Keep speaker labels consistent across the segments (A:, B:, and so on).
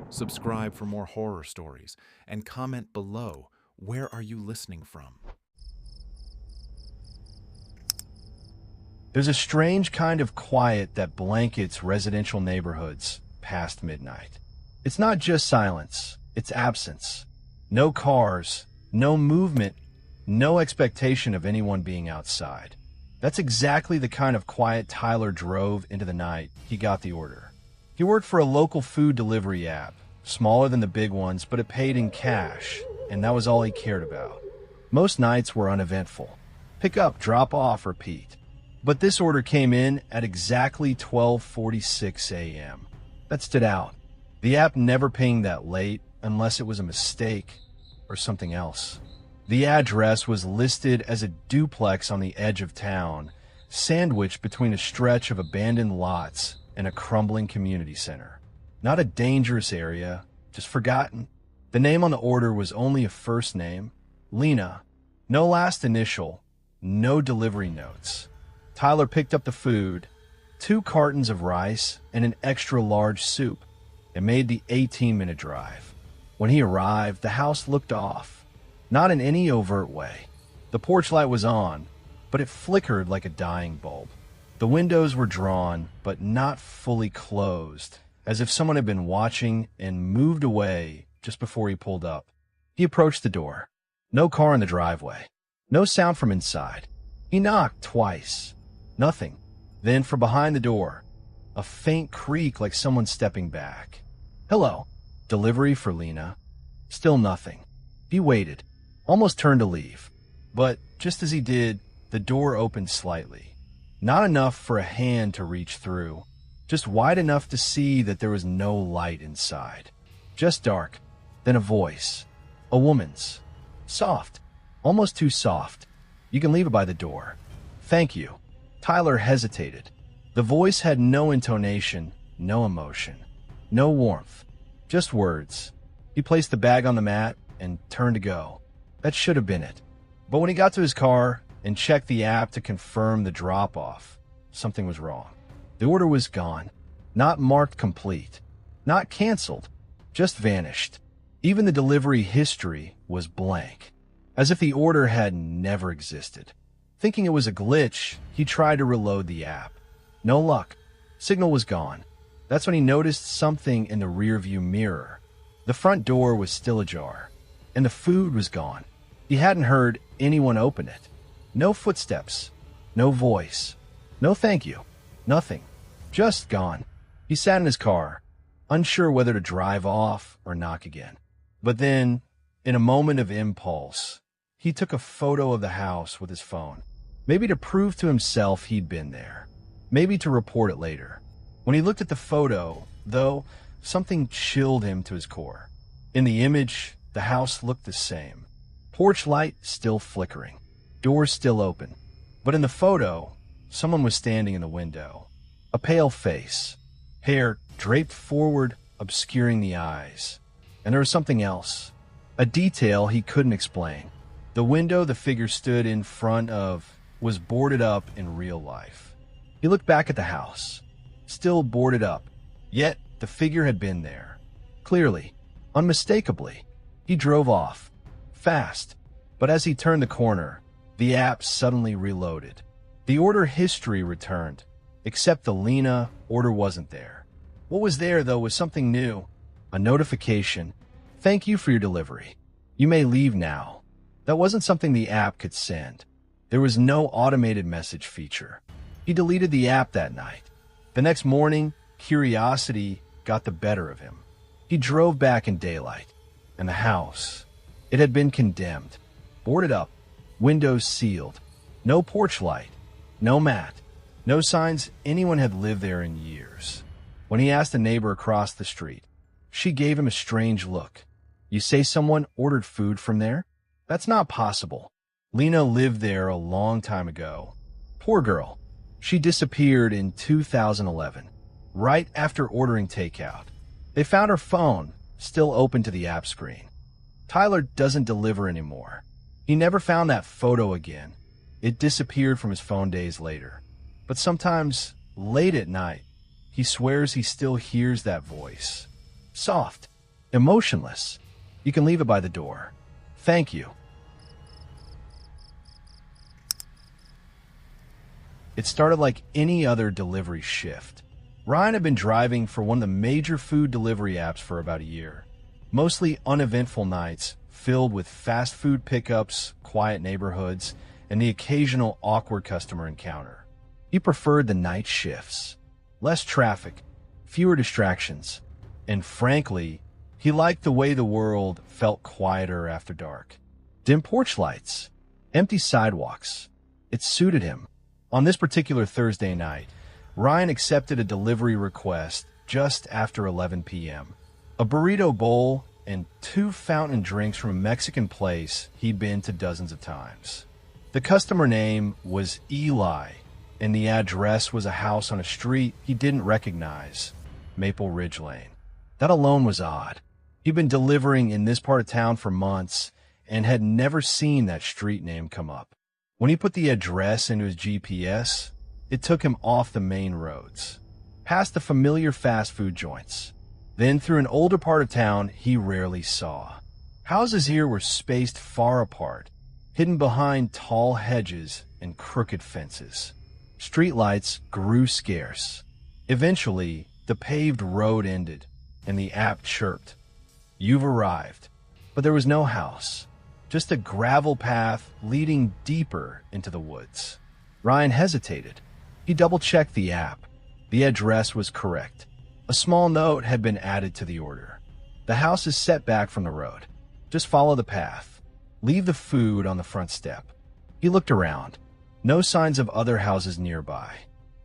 A: Subscribe for more horror stories and comment below, where are you listening from?
B: There's a strange kind of quiet that blankets residential neighborhoods past midnight. It's not just silence, it's absence. No cars, no movement, no expectation of anyone being outside. That's exactly the kind of quiet Tyler drove into the night he got the order. He worked for a local food delivery app, smaller than the big ones, but it paid in cash, and that was all he cared about. Most nights were uneventful. Pick up, drop off, repeat. But this order came in at exactly 12:46 a.m. That stood out. The app never pinged that late unless it was a mistake or something else. The address was listed as a duplex on the edge of town, sandwiched between a stretch of abandoned lots and a crumbling community center. Not a dangerous area, just forgotten. The name on the order was only a first name, Lena. No last initial, no delivery notes. Tyler picked up the food, 2 cartons of rice and an extra large soup, and made the 18-minute drive. When he arrived, the house looked off, not in any overt way. The porch light was on, but it flickered like a dying bulb. The windows were drawn, but not fully closed, as if someone had been watching and moved away just before he pulled up. He approached the door. No car in the driveway. No sound from inside. He knocked twice. Nothing. Then from behind the door, a faint creak like someone stepping back. Hello. Delivery for Lena. Still nothing. He waited, almost turned to leave. But just as he did, the door opened slightly. Not enough for a hand to reach through, just wide enough to see that there was no light inside. Just dark. Then a voice. A woman's. Soft. Almost too soft. You can leave it by the door. Thank you. Tyler hesitated. The voice had no intonation, no emotion, no warmth, just words. He placed the bag on the mat and turned to go. That should have been it. But when he got to his car and checked the app to confirm the drop-off, something was wrong. The order was gone, not marked complete, not canceled, just vanished. Even the delivery history was blank, as if the order had never existed. Thinking it was a glitch, he tried to reload the app. No luck. Signal was gone. That's when he noticed something in the rearview mirror. The front door was still ajar, and the food was gone. He hadn't heard anyone open it. No footsteps. No voice. No thank you. Nothing. Just gone. He sat in his car, unsure whether to drive off or knock again. But then, in a moment of impulse, he took a photo of the house with his phone. Maybe to prove to himself he'd been there. Maybe to report it later. When he looked at the photo, though, something chilled him to his core. In the image, the house looked the same. Porch light still flickering. Doors still open. But in the photo, someone was standing in the window. A pale face. Hair draped forward, obscuring the eyes. And there was something else. A detail he couldn't explain. The window the figure stood in front of was boarded up in real life. He looked back at the house. Still boarded up. Yet the figure had been there. Clearly, unmistakably. He drove off. Fast. But as he turned the corner, the app suddenly reloaded. The order history returned. Except the Lena order wasn't there. What was there, though, was something new. A notification. Thank you for your delivery. You may leave now. That wasn't something the app could send. There was no automated message feature. He deleted the app that night. The next morning, curiosity got the better of him. He drove back in daylight. And the house, it had been condemned. Boarded up. Windows sealed. No porch light. No mat. No signs anyone had lived there in years. When he asked a neighbor across the street, she gave him a strange look. You say someone ordered food from there? That's not possible. Lena lived there a long time ago. Poor girl. She disappeared in 2011, right after ordering takeout. They found her phone, still open to the app screen. Tyler doesn't deliver anymore. He never found that photo again. It disappeared from his phone days later. But sometimes, late at night, he swears he still hears that voice. Soft, emotionless. You can leave it by the door. Thank you. It started like any other delivery shift. Ryan had been driving for one of the major food delivery apps for about a year. Mostly uneventful nights, filled with fast food pickups, quiet neighborhoods, and the occasional awkward customer encounter. He preferred the night shifts. Less traffic, fewer distractions, and frankly, he liked the way the world felt quieter after dark. Dim porch lights, empty sidewalks. It suited him. On this particular Thursday night, Ryan accepted a delivery request just after 11 p.m. A burrito bowl and 2 fountain drinks from a Mexican place he'd been to dozens of times. The customer name was Eli, and the address was a house on a street he didn't recognize, Maple Ridge Lane. That alone was odd. He'd been delivering in this part of town for months and had never seen that street name come up. When he put the address into his GPS, it took him off the main roads, past the familiar fast food joints, then through an older part of town he rarely saw. Houses here were spaced far apart, hidden behind tall hedges and crooked fences. Streetlights grew scarce. Eventually, the paved road ended, and the app chirped. You've arrived. But there was no house, just a gravel path leading deeper into the woods. Ryan hesitated. He double-checked the app. The address was correct. A small note had been added to the order. The house is set back from the road. Just follow the path. Leave the food on the front step. He looked around. No signs of other houses nearby.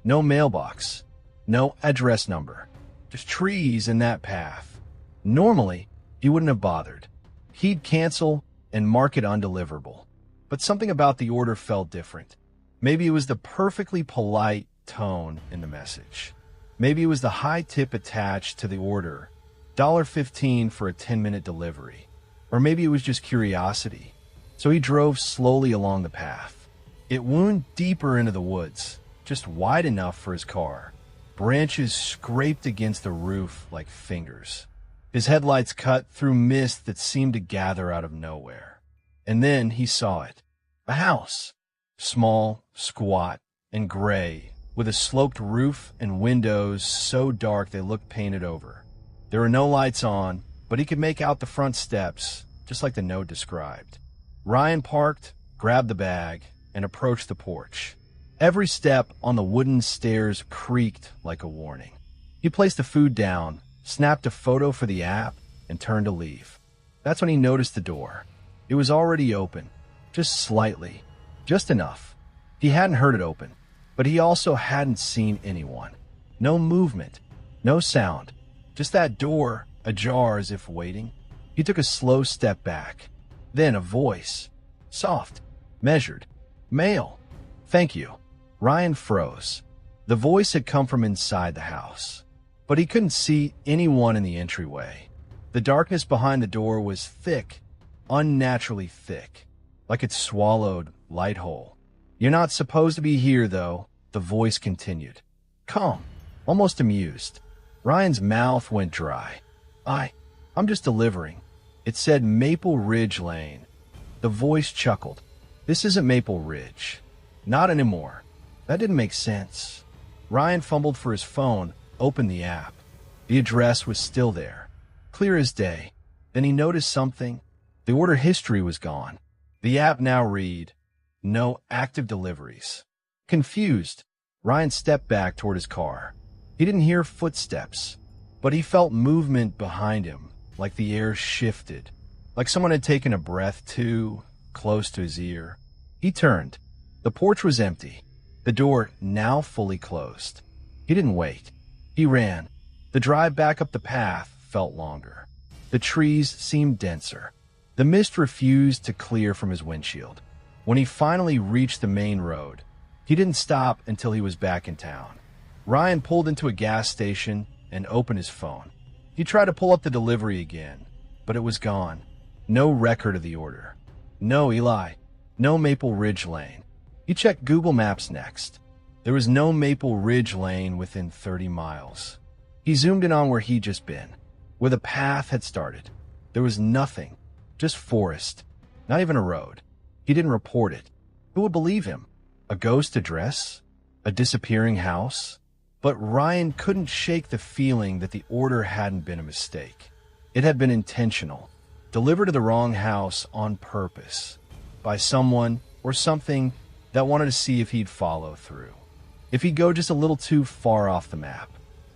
B: No mailbox. No address number. Just trees in that path. Normally, he wouldn't have bothered. He'd cancel and mark it undeliverable. But something about the order felt different. Maybe it was the perfectly polite tone in the message. Maybe it was the high tip attached to the order, $1.15 for a 10-minute delivery. Or maybe it was just curiosity. So he drove slowly along the path. It wound deeper into the woods, just wide enough for his car. Branches scraped against the roof like fingers. His headlights cut through mist that seemed to gather out of nowhere. And then he saw it. A house. Small, squat, and gray, with a sloped roof and windows so dark they looked painted over. There were no lights on, but he could make out the front steps, just like the note described. Ryan parked, grabbed the bag, and approached the porch. Every step on the wooden stairs creaked like a warning. He placed the food down, snapped a photo for the app, and turned to leave. That's when he noticed the door. It was already open, just slightly, just enough. He hadn't heard it open, but he also hadn't seen anyone. No movement, no sound, just that door ajar as if waiting. He took a slow step back. Then a voice, soft, measured, male. Thank you. Ryan froze. The voice had come from inside the house, but he couldn't see anyone in the entryway. The darkness behind the door was thick, unnaturally thick, like it swallowed light whole. You're not supposed to be here, though, the voice continued. Calm, almost amused. Ryan's mouth went dry. I'm just delivering. It said Maple Ridge Lane. The voice chuckled. This isn't Maple Ridge. Not anymore. That didn't make sense. Ryan fumbled for his phone, opened the app. The address was still there, clear as day. Then he noticed something. The order history was gone. The app now read, no active deliveries. Confused, Ryan stepped back toward his car. He didn't hear footsteps, but he felt movement behind him, like the air shifted, like someone had taken a breath too close to his ear. He turned. The porch was empty, the door now fully closed. He didn't wait. He ran. The drive back up the path felt longer. The trees seemed denser. The mist refused to clear from his windshield. When he finally reached the main road, he didn't stop until he was back in town. Ryan pulled into a gas station and opened his phone. He tried to pull up the delivery again, but it was gone. No record of the order. No Eli. No Maple Ridge Lane. He checked Google Maps next. There was no Maple Ridge Lane within 30 miles. He zoomed in on where he'd just been. where the path had started. There was nothing, just forest, not even a road. He didn't report it. Who would believe him? A ghost address? A disappearing house? But Ryan couldn't shake the feeling that the order hadn't been a mistake. It had been intentional, delivered to the wrong house on purpose, by someone or something that wanted to see if he'd follow through, if he'd go just a little too far off the map.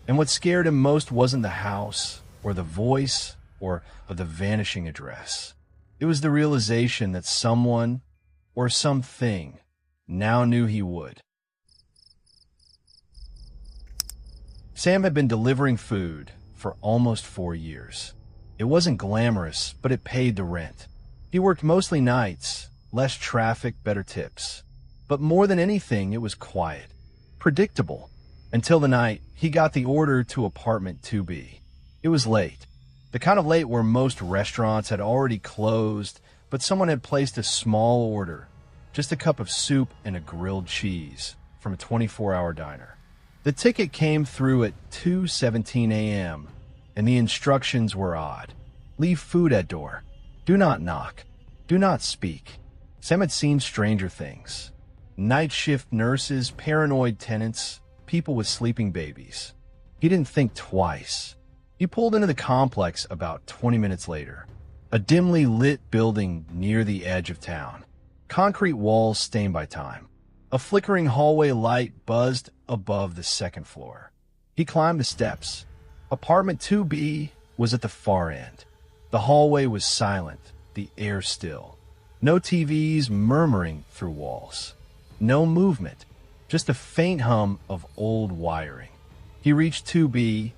B: And what scared him most wasn't the house, or the voice, or the vanishing address. It was the realization that someone, or something, now knew he would. Sam had been delivering food for almost 4 years. It wasn't glamorous, but it paid the rent. He worked mostly nights, less traffic, better tips. But more than anything, it was quiet, predictable, until the night he got the order to apartment 2B. It was late, the kind of late where most restaurants had already closed, but someone had placed a small order, just a cup of soup and a grilled cheese from a 24-hour diner. The ticket came through at 2:17 a.m., and the instructions were odd. Leave food at door. Do not knock. Do not speak. Sam had seen stranger things. Night shift nurses, paranoid tenants, people with sleeping babies. He didn't think twice. He pulled into the complex about 20 minutes later. A dimly lit building near the edge of town. Concrete walls stained by time. A flickering hallway light buzzed above the second floor. He climbed the steps. Apartment 2B was at the far end. The hallway was silent, the air still. No TVs murmuring through walls. No movement, just a faint hum of old wiring. He reached 2B,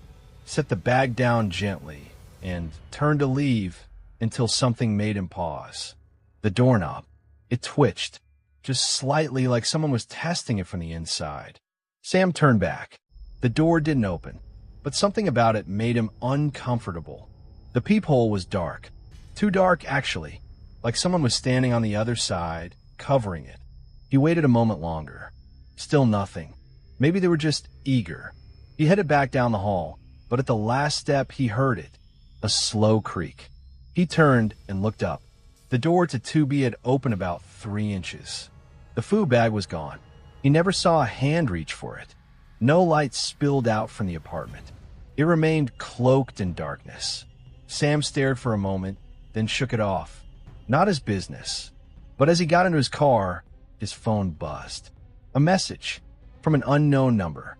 B: set the bag down gently, and turned to leave until something made him pause. The doorknob. It twitched, just slightly, like someone was testing it from the inside. Sam turned back. The door didn't open, but something about it made him uncomfortable. The peephole was dark. Too dark, actually, like someone was standing on the other side, covering it. He waited a moment longer. Still nothing. Maybe they were just eager. He headed back down the hall, but at the last step he heard it, a slow creak. He turned and looked up. The door to 2B had opened about 3 inches. The food bag was gone. He never saw a hand reach for it. No light spilled out from the apartment. It remained cloaked in darkness. Sam stared for a moment, then shook it off. Not his business. But as he got into his car, his phone buzzed. A message from an unknown number.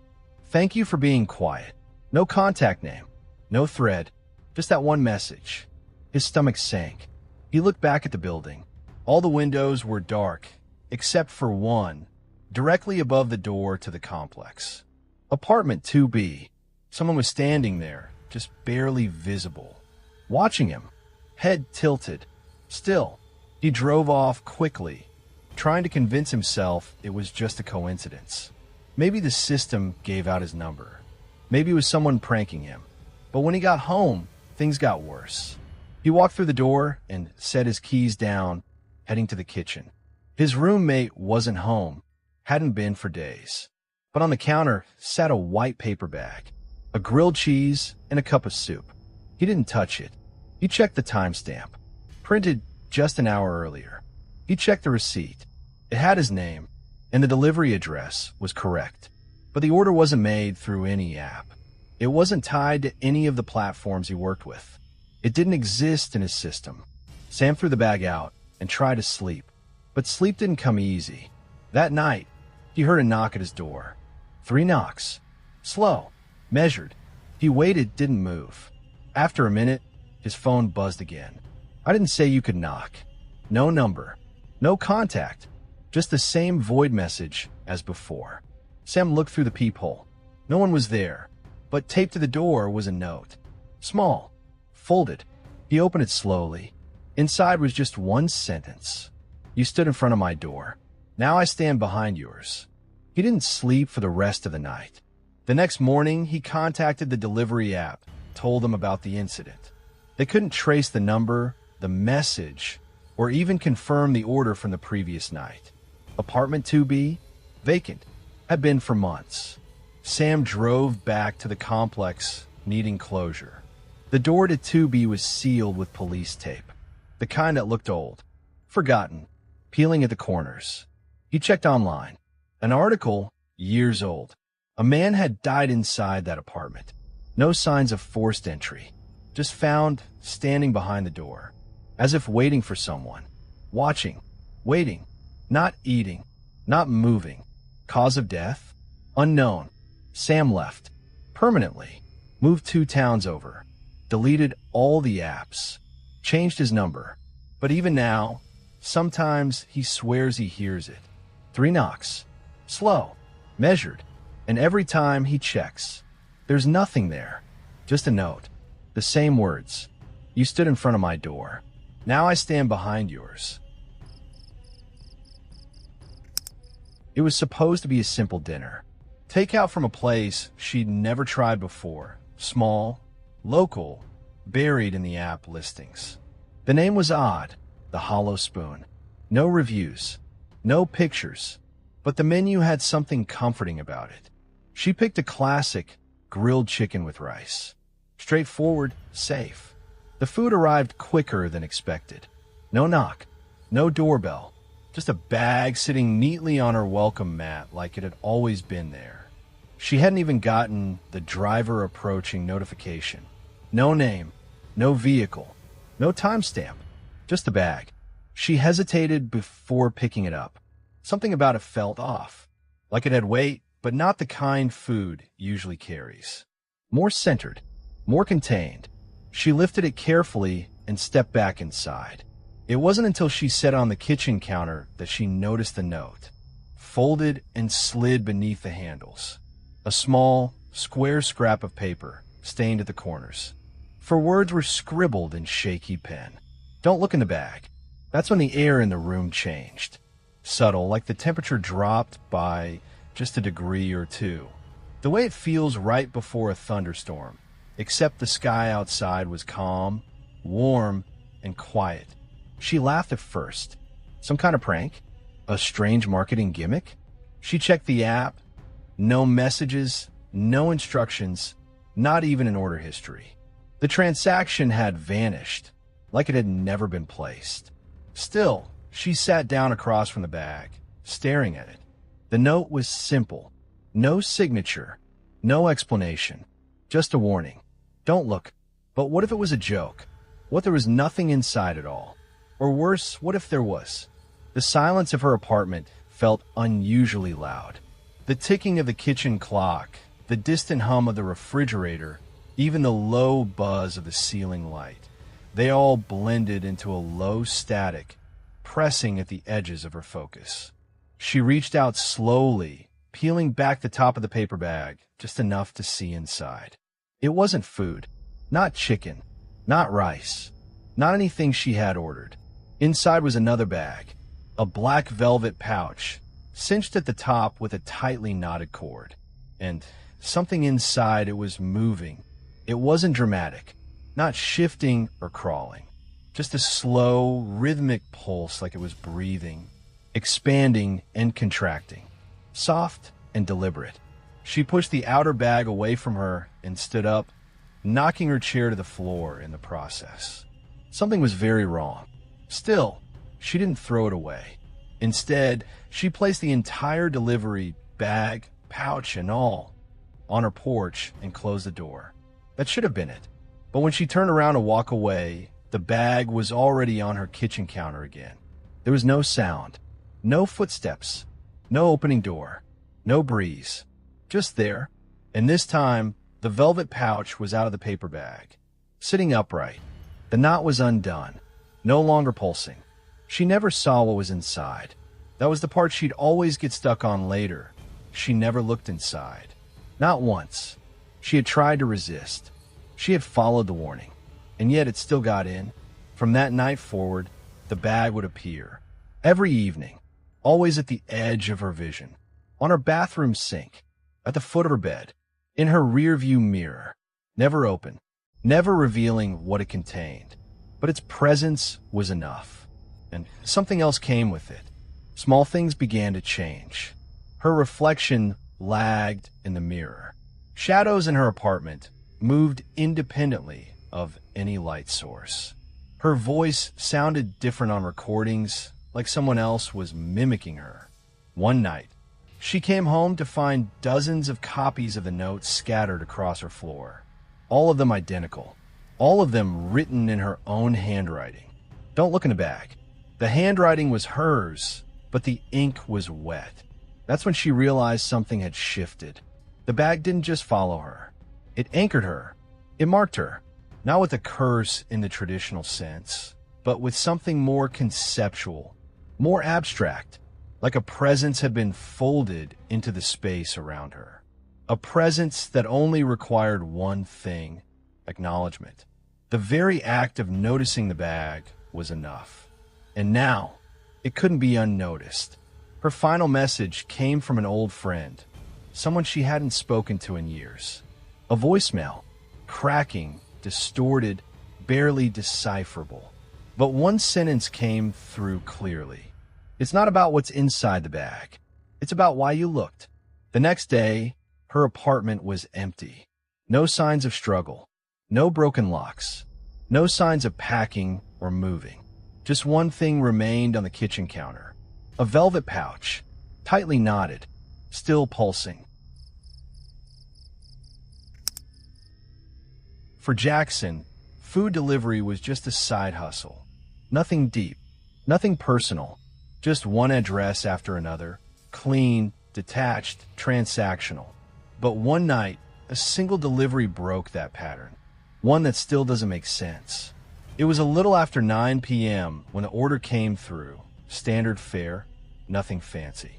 B: Thank you for being quiet. No contact name. No thread. Just that one message. His stomach sank. He looked back at the building. All the windows were dark, except for one, directly above the door to the complex. Apartment 2B. Someone was standing there, just barely visible, watching him, head tilted. Still, he drove off quickly, trying to convince himself it was just a coincidence. Maybe the system gave out his number. Maybe it was someone pranking him. But when he got home, things got worse. He walked through the door and set his keys down, heading to the kitchen. His roommate wasn't home, hadn't been for days. But on the counter sat a white paper bag, a grilled cheese, and a cup of soup. He didn't touch it. He checked the timestamp, printed just an hour earlier. He checked the receipt. It had his name, and the delivery address was correct. But the order wasn't made through any app. It wasn't tied to any of the platforms he worked with. It didn't exist in his system. Sam threw the bag out and tried to sleep, but sleep didn't come easy. That night, he heard a knock at his door. 3 knocks. Slow. Measured. He waited, didn't move. After a minute, his phone buzzed again. I didn't say you could knock. No number. No contact. Just the same void message as before. Sam looked through the peephole. No one was there, but taped to the door was a note. Small. Folded. He opened it slowly. Inside was just one sentence. You stood in front of my door. Now I stand behind yours. He didn't sleep for the rest of the night. The next morning, he contacted the delivery app, told them about the incident. They couldn't trace the number, the message, or even confirm the order from the previous night. Apartment 2B, vacant, had been for months. Sam drove back to the complex, needing closure. The door to 2B was sealed with police tape, the kind that looked old, forgotten, peeling at the corners. He checked online. An article, years old. A man had died inside that apartment. No signs of forced entry. Just found standing behind the door, as if waiting for someone. Watching, waiting, not eating, not moving. Cause of death? Unknown. Sam left. Permanently. Moved 2 towns over. Deleted all the apps. Changed his number. But even now, sometimes he swears he hears it. 3 knocks. Slow. Measured. And every time he checks, there's nothing there. Just a note. The same words. You stood in front of my door. Now I stand behind yours. It was supposed to be a simple dinner. Takeout from a place she'd never tried before. Small, local, buried in the app listings. The name was odd. The Hollow Spoon. No reviews. No pictures. But the menu had something comforting about it. She picked a classic grilled chicken with rice. Straightforward, safe. The food arrived quicker than expected. No knock, no doorbell, just a bag sitting neatly on her welcome mat like it had always been there. She hadn't even gotten the driver approaching notification. No name, no vehicle, no timestamp, just the bag. She hesitated before picking it up. Something about it felt off, like it had weight, but not the kind food usually carries. More centered, more contained. She lifted it carefully and stepped back inside. It wasn't until she sat on the kitchen counter that she noticed the note, folded and slid beneath the handles. A small, square scrap of paper, stained at the corners. For words were scribbled in shaky pen. Don't look in the bag. That's when the air in the room changed. Subtle, like the temperature dropped by just a degree or 2. The way it feels right before a thunderstorm, except the sky outside was calm, warm, and quiet. She laughed at first. Some kind of prank? A strange marketing gimmick? She checked the app. No messages, no instructions, not even an order history. The transaction had vanished, like it had never been placed. Still, she sat down across from the bag, staring at it. The note was simple. No signature, no explanation, just a warning. Don't look. But what if it was a joke? What if there was nothing inside at all? Or worse, what if there was? The silence of her apartment felt unusually loud. The ticking of the kitchen clock, the distant hum of the refrigerator, even the low buzz of the ceiling light. They all blended into a low static, pressing at the edges of her focus. She reached out slowly, peeling back the top of the paper bag, just enough to see inside. It wasn't food, not chicken, not rice, not anything she had ordered. Inside was another bag, a black velvet pouch, cinched at the top with a tightly knotted cord. And something inside it was moving. It wasn't dramatic, not shifting or crawling. Just a slow, rhythmic pulse like it was breathing, expanding and contracting, soft and deliberate. She pushed the outer bag away from her and stood up, knocking her chair to the floor in the process. Something was very wrong. Still, she didn't throw it away. Instead, she placed the entire delivery, bag, pouch, and all, on her porch and closed the door. That should have been it. But when she turned around to walk away, the bag was already on her kitchen counter again. There was no sound, no footsteps, no opening door, no breeze. Just there. And this time, the velvet pouch was out of the paper bag, sitting upright. The knot was undone, no longer pulsing. She never saw what was inside. That was the part she'd always get stuck on later. She never looked inside. Not once. She had tried to resist. She had followed the warning. And yet it still got in. From that night forward, the bag would appear. Every evening. Always at the edge of her vision. On her bathroom sink. At the foot of her bed. In her rearview mirror. Never open. Never revealing what it contained. But its presence was enough. And something else came with it. Small things began to change. Her reflection lagged in the mirror. Shadows in her apartment moved independently, of any light source. Her voice sounded different on recordings, like someone else was mimicking her. One night, she came home to find dozens of copies of the notes scattered across her floor. All of them identical. All of them written in her own handwriting. Don't look in the bag. The handwriting was hers, but the ink was wet. That's when she realized something had shifted. The bag didn't just follow her. It anchored her. It marked her. Not with a curse in the traditional sense, but with something more conceptual, more abstract, like a presence had been folded into the space around her. A presence that only required one thing: acknowledgement. The very act of noticing the bag was enough. And now, it couldn't be unnoticed. Her final message came from an old friend, someone she hadn't spoken to in years. A voicemail, cracking, distorted, barely decipherable. But one sentence came through clearly. It's not about what's inside the bag. It's about why you looked. The next day, her apartment was empty. No signs of struggle. No broken locks. No signs of packing or moving. Just one thing remained on the kitchen counter. A velvet pouch, tightly knotted, still pulsing. For Jackson, food delivery was just a side hustle. Nothing deep, nothing personal, just one address after another, clean, detached, transactional. But one night, a single delivery broke that pattern, one that still doesn't make sense. It was a little after 9 p.m. when the order came through. Standard fare, nothing fancy.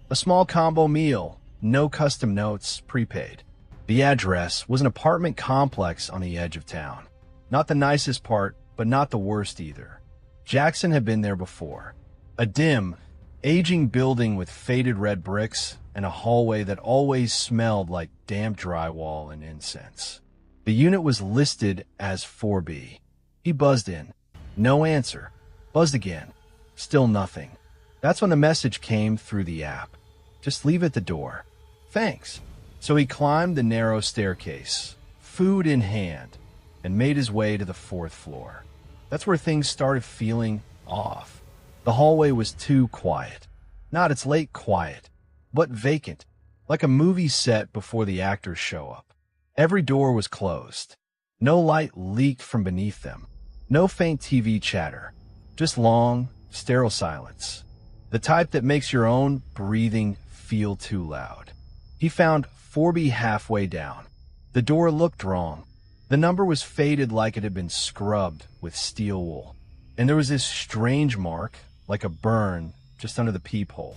B: A small combo meal, no custom notes, prepaid. The address was an apartment complex on the edge of town. Not the nicest part, but not the worst either. Jackson had been there before. A dim, aging building with faded red bricks and a hallway that always smelled like damp drywall and incense. The unit was listed as 4B. He buzzed in. No answer. Buzzed again. Still nothing. That's when the message came through the app. Just leave at the door. Thanks. So he climbed the narrow staircase, food in hand, and made his way to the 4th floor. That's where things started feeling off. The hallway was too quiet. Not its late quiet, but vacant, like a movie set before the actors show up. Every door was closed. No light leaked from beneath them. No faint TV chatter. Just long, sterile silence. The type that makes your own breathing feel too loud. He found 4B halfway down. The door looked wrong. The number was faded like it had been scrubbed with steel wool. And there was this strange mark, like a burn, just under the peephole.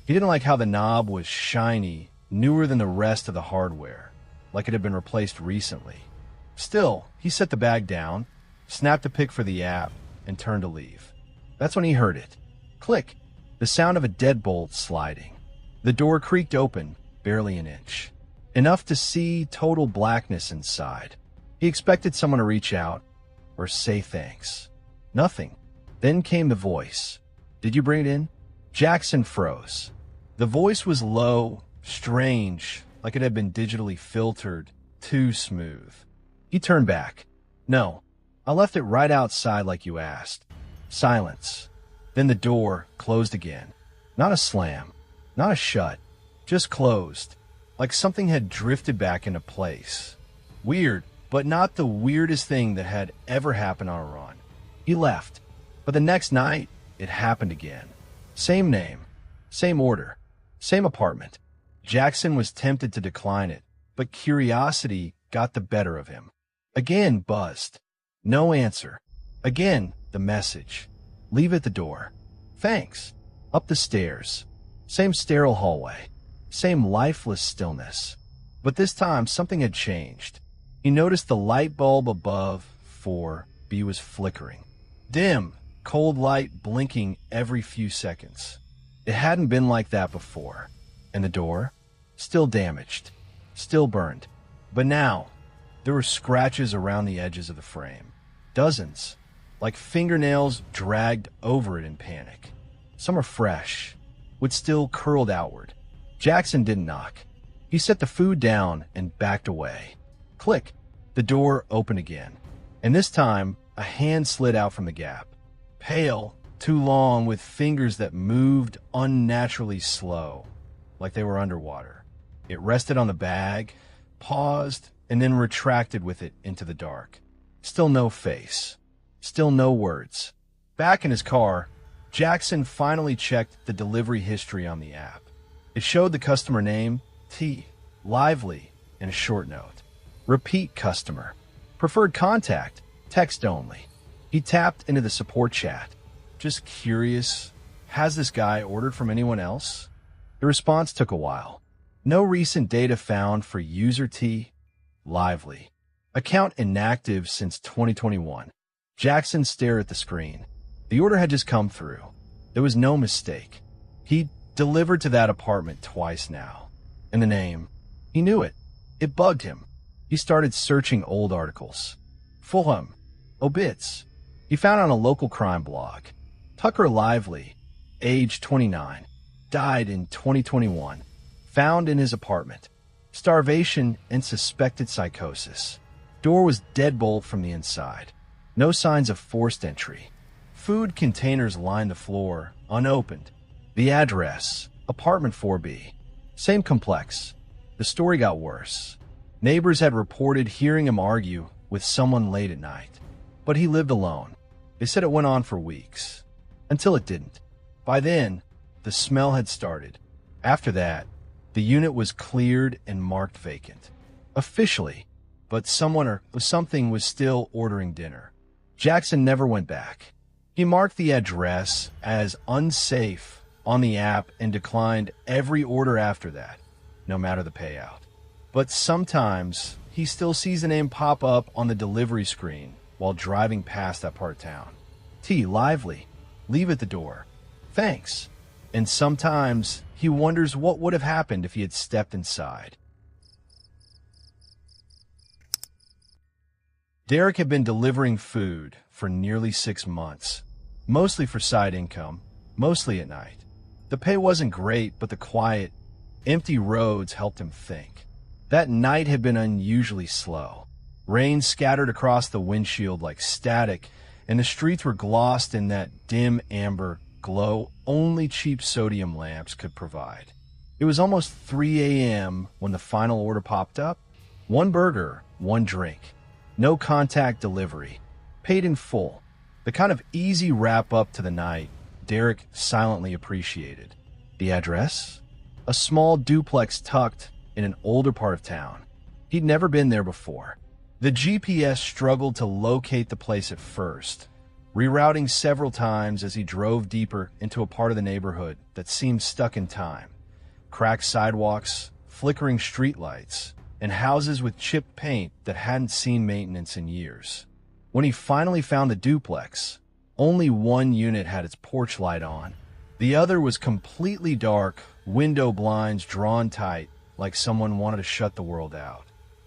B: He didn't like how the knob was shiny, newer than the rest of the hardware, like it had been replaced recently. Still, he set the bag down, snapped a pic for the app, and turned to leave. That's when he heard it. Click. The sound of a deadbolt sliding. The door creaked open, barely an inch. Enough to see total blackness inside. He expected someone to reach out or say thanks. Nothing. Then came the voice. Did you bring it in? Jackson froze. The voice was low, strange, like it had been digitally filtered, too smooth. He turned back. No, I left it right outside like you asked. Silence. Then the door closed again. Not a slam, not a shut, just closed, like something had drifted back into place. Weird, but not the weirdest thing that had ever happened on a run. He left, but the next night, it happened again. Same name, same order, same apartment. Jackson was tempted to decline it, but curiosity got the better of him. Again buzzed. No answer. Again, the message. Leave at the door. Thanks. Up the stairs. Same sterile hallway. Same lifeless stillness. But this time, something had changed. He noticed the light bulb above 4B was flickering. Dim, cold light blinking every few seconds. It hadn't been like that before. And the door? Still damaged. Still burned. But now, there were scratches around the edges of the frame. Dozens. Like fingernails dragged over it in panic. Some are fresh, with still curled outward. Jackson didn't knock. He set the food down and backed away. Click. The door opened again. And this time, a hand slid out from the gap. Pale, too long, with fingers that moved unnaturally slow, like they were underwater. It rested on the bag, paused, and then retracted with it into the dark. Still no face. Still no words. Back in his car, Jackson finally checked the delivery history on the app. It showed the customer name, T, Lively, and a short note. Repeat customer. Preferred contact, text only. He tapped into the support chat. Just curious, has this guy ordered from anyone else? The response took a while. No recent data found for user T, Lively. Account inactive since 2021. Jackson stared at the screen. The order had just come through. There was no mistake. He delivered to that apartment twice now. And the name, he knew it. It bugged him. He started searching old articles. Fulham, obits. He found on a local crime blog. Tucker Lively, age 29, died in 2021. Found in his apartment. Starvation and suspected psychosis. Door was deadbolt from the inside. No signs of forced entry. Food containers lined the floor, unopened. The address, apartment 4B. Same complex. The story got worse. Neighbors had reported hearing him argue with someone late at night. But he lived alone. They said it went on for weeks. Until it didn't. By then, the smell had started. After that, the unit was cleared and marked vacant. Officially, but someone or something was still ordering dinner. Jackson never went back. He marked the address as unsafe on the app and declined every order after that, no matter the payout. But sometimes he still sees the name pop up on the delivery screen while driving past that part of town. T, Lively, leave at the door. Thanks. And sometimes he wonders what would have happened if he had stepped inside. Derek had been delivering food for nearly 6 months, mostly for side income, mostly at night. The pay wasn't great, but the quiet, empty roads helped him think. That night had been unusually slow. Rain scattered across the windshield like static, and the streets were glossed in that dim amber glow only cheap sodium lamps could provide. It was almost 3 a.m. when the final order popped up. 1 burger, 1 drink. No contact delivery. Paid in full. The kind of easy wrap-up to the night Derek silently appreciated. The address? A small duplex tucked in an older part of town. He'd never been there before. The GPS struggled to locate the place at first, rerouting several times as he drove deeper into a part of the neighborhood that seemed stuck in time. Cracked sidewalks, flickering streetlights, and houses with chipped paint that hadn't seen maintenance in years. When he finally found the duplex, only 1 unit had its porch light on. The other was completely dark, window blinds drawn tight, like someone wanted to shut the world out.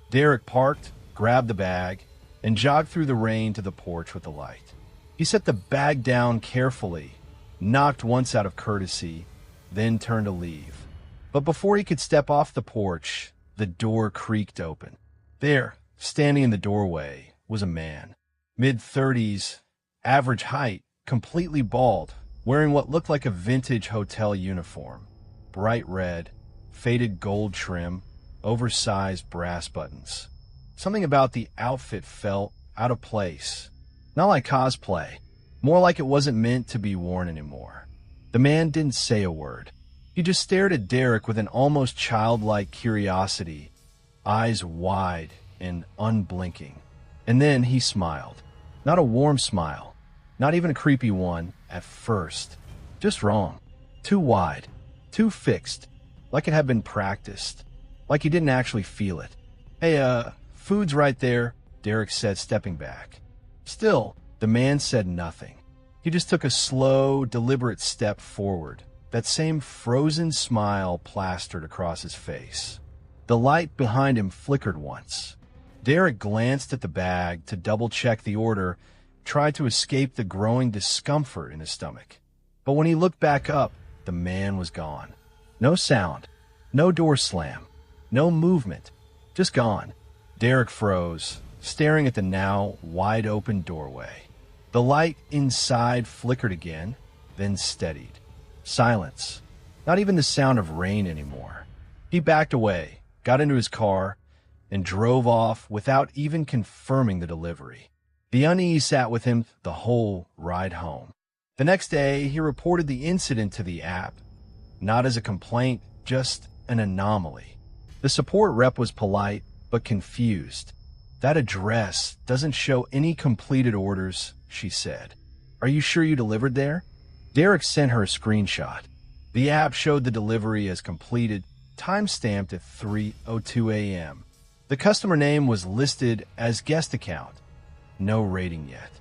B: Derek parked, grabbed the bag, and jogged through the rain to the porch with the light. He set the bag down carefully, knocked once out of courtesy, then turned to leave. But before he could step off the porch, the door creaked open. There, standing in the doorway, was a man. Mid-30s, average height, completely bald, wearing what looked like a vintage hotel uniform. Bright red, faded gold trim, oversized brass buttons. Something about the outfit felt out of place. Not like cosplay, more like it wasn't meant to be worn anymore. The man didn't say a word. He just stared at Derek with an almost childlike curiosity, eyes wide and unblinking. And then he smiled. Not a warm smile, not even a creepy one at first. Just wrong. Too wide, too fixed, like it had been practiced, like he didn't actually feel it. Hey, food's right there, Derek said, stepping back. Still, the man said nothing. He just took a slow, deliberate step forward, that same frozen smile plastered across his face. The light behind him flickered once. Derek glanced at the bag to double-check the order, tried to escape the growing discomfort in his stomach. But when he looked back up, the man was gone. No sound, no door slam, no movement, just gone. Derek froze, staring at the now wide-open doorway. The light inside flickered again, then steadied. Silence. Not even the sound of rain anymore. He backed away, got into his car, and drove off without even confirming the delivery. The unease sat with him the whole ride home. The next day, he reported the incident to the app, not as a complaint, just an anomaly. The support rep was polite, but confused. "That address doesn't show any completed orders," she said. "Are you sure you delivered there?" Derek sent her a screenshot. The app showed the delivery as completed, time-stamped at 3:02 a.m. The customer name was listed as guest account. No rating yet.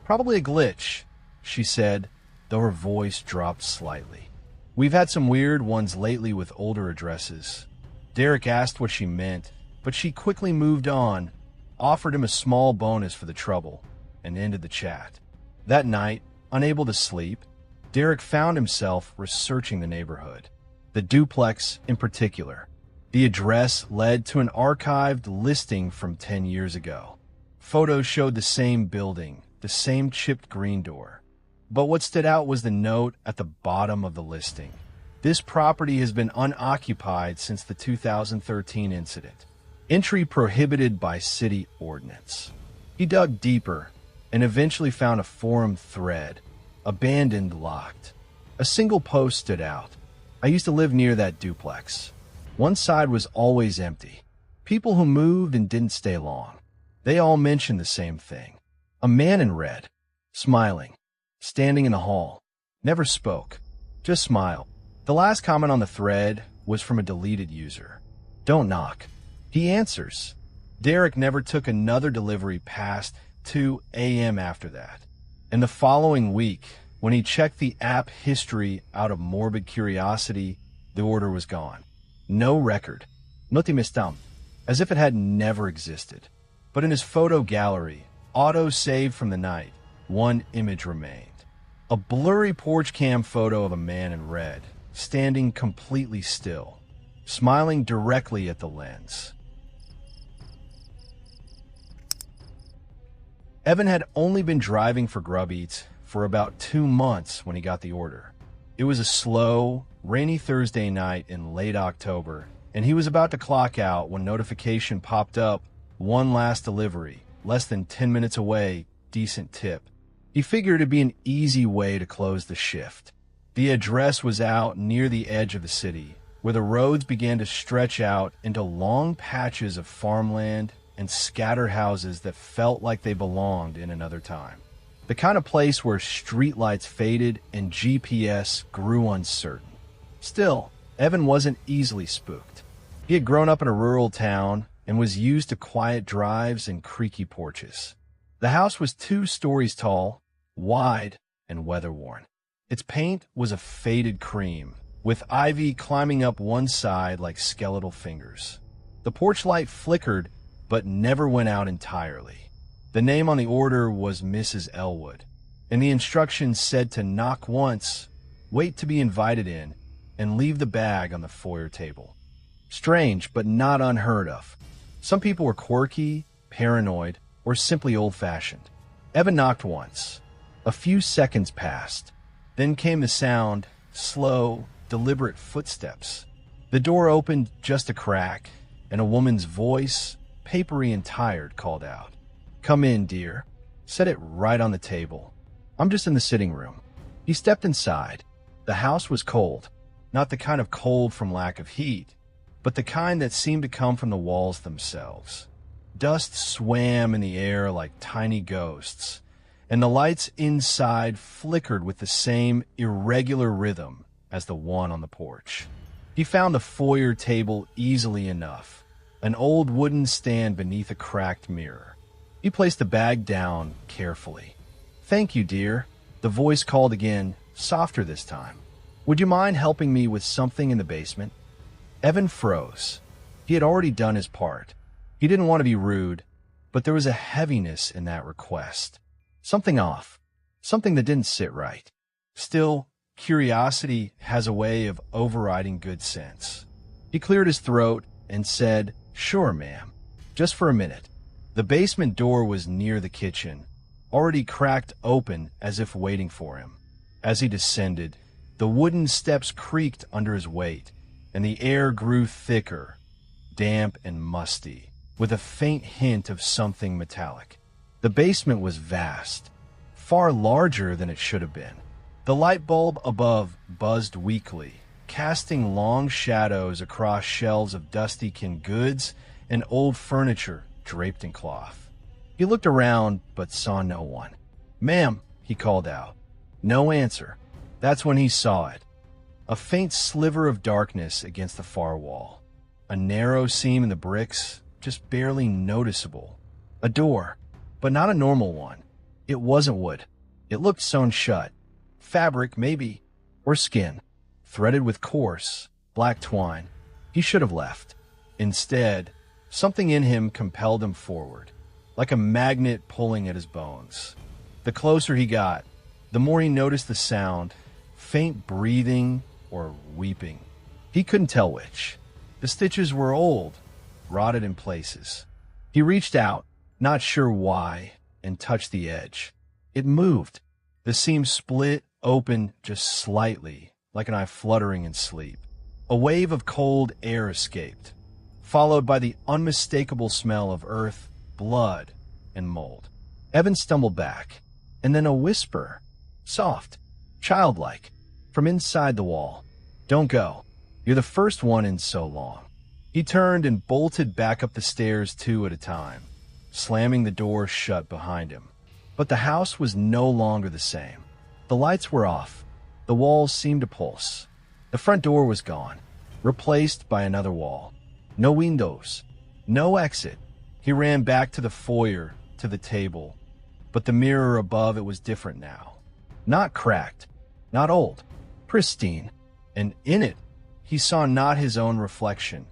B: "Probably a glitch," she said, though her voice dropped slightly. "We've had some weird ones lately with older addresses." Derek asked what she meant, but she quickly moved on, offered him a small bonus for the trouble, and ended the chat. That night, unable to sleep, Derek found himself researching the neighborhood. The duplex in particular. The address led to an archived listing from 10 years ago. Photos showed the same building, the same chipped green door. But what stood out was the note at the bottom of the listing. "This property has been unoccupied since the 2013 incident. Entry prohibited by city ordinance." He dug deeper and eventually found a forum thread, abandoned, locked. A single post stood out. "I used to live near that duplex. One side was always empty. People who moved and didn't stay long. They all mentioned the same thing. A man in red, smiling, standing in the hall. Never spoke, just smiled." The last comment on the thread was from a deleted user. "Don't knock. He answers." Derek never took another delivery past 2 a.m. after that. And the following week, when he checked the app history out of morbid curiosity, the order was gone. No record. Nothing mistam, as if it had never existed. But in his photo gallery, auto-saved from the night, one image remained. A blurry porch cam photo of a man in red, standing completely still, smiling directly at the lens. Evan had only been driving for Grub Eats for about 2 months when he got the order. It was a slow, rainy Thursday night in late October, and he was about to clock out when notification popped up, "One last delivery, less than 10 minutes away, decent tip." He figured it'd be an easy way to close the shift. The address was out near the edge of the city, where the roads began to stretch out into long patches of farmland and scatter houses that felt like they belonged in another time. The kind of place where streetlights faded and GPS grew uncertain. Still, Evan wasn't easily spooked. He had grown up in a rural town and was used to quiet drives and creaky porches. The house was 2 stories tall, wide, and weather-worn. Its paint was a faded cream, with ivy climbing up one side like skeletal fingers. The porch light flickered, but never went out entirely. The name on the order was Mrs. Elwood, and the instructions said to knock once, wait to be invited in, and leave the bag on the foyer table. Strange, but not unheard of. Some people were quirky, paranoid, or simply old-fashioned. Evan knocked once. A few seconds passed. Then came the sound, slow, deliberate footsteps. The door opened just a crack, and a woman's voice, papery and tired, called out. "Come in, dear." Set it right on the table. "I'm just in the sitting room." He stepped inside. The house was cold. Not the kind of cold from lack of heat, but the kind that seemed to come from the walls themselves. Dust swam in the air like tiny ghosts, and the lights inside flickered with the same irregular rhythm as the one on the porch. He found the foyer table easily enough, an old wooden stand beneath a cracked mirror. He placed the bag down carefully. "Thank you, dear." The voice called again, softer this time. "Would you mind helping me with something in the basement?" Evan froze. He had already done his part. He didn't want to be rude, but there was a heaviness in that request. Something off. Something that didn't sit right. Still, curiosity has a way of overriding good sense. He cleared his throat and said, "Sure, ma'am. Just for a minute." The basement door was near the kitchen, already cracked open as if waiting for him. As he descended, the wooden steps creaked under his weight, and the air grew thicker, damp and musty, with a faint hint of something metallic. The basement was vast, far larger than it should have been. The light bulb above buzzed weakly, casting long shadows across shelves of dusty canned goods and old furniture draped in cloth. He looked around but saw no one. "Ma'am," he called out. No answer. That's when he saw it. A faint sliver of darkness against the far wall. A narrow seam in the bricks, just barely noticeable. A door, but not a normal one. It wasn't wood. It looked sewn shut. Fabric, maybe, or skin, threaded with coarse, black twine. He should have left. Instead, something in him compelled him forward, like a magnet pulling at his bones. The closer he got, the more he noticed the sound, faint breathing or weeping. He couldn't tell which. The stitches were old, rotted in places. He reached out, not sure why, and touched the edge. It moved. The seam split open just slightly, like an eye fluttering in sleep. A wave of cold air escaped, followed by the unmistakable smell of earth, blood, and mold. Evan stumbled back, and then a whisper, soft, childlike, from inside the wall. "Don't go. You're the first one in so long." He turned and bolted back up the stairs 2 at a time, slamming the door shut behind him. But the house was no longer the same. The lights were off. The walls seemed to pulse. The front door was gone, replaced by another wall. No windows, no exit. He ran back to the foyer, to the table. But the mirror above it was different now. Not cracked, not old, pristine. And in it, he saw not his own reflection,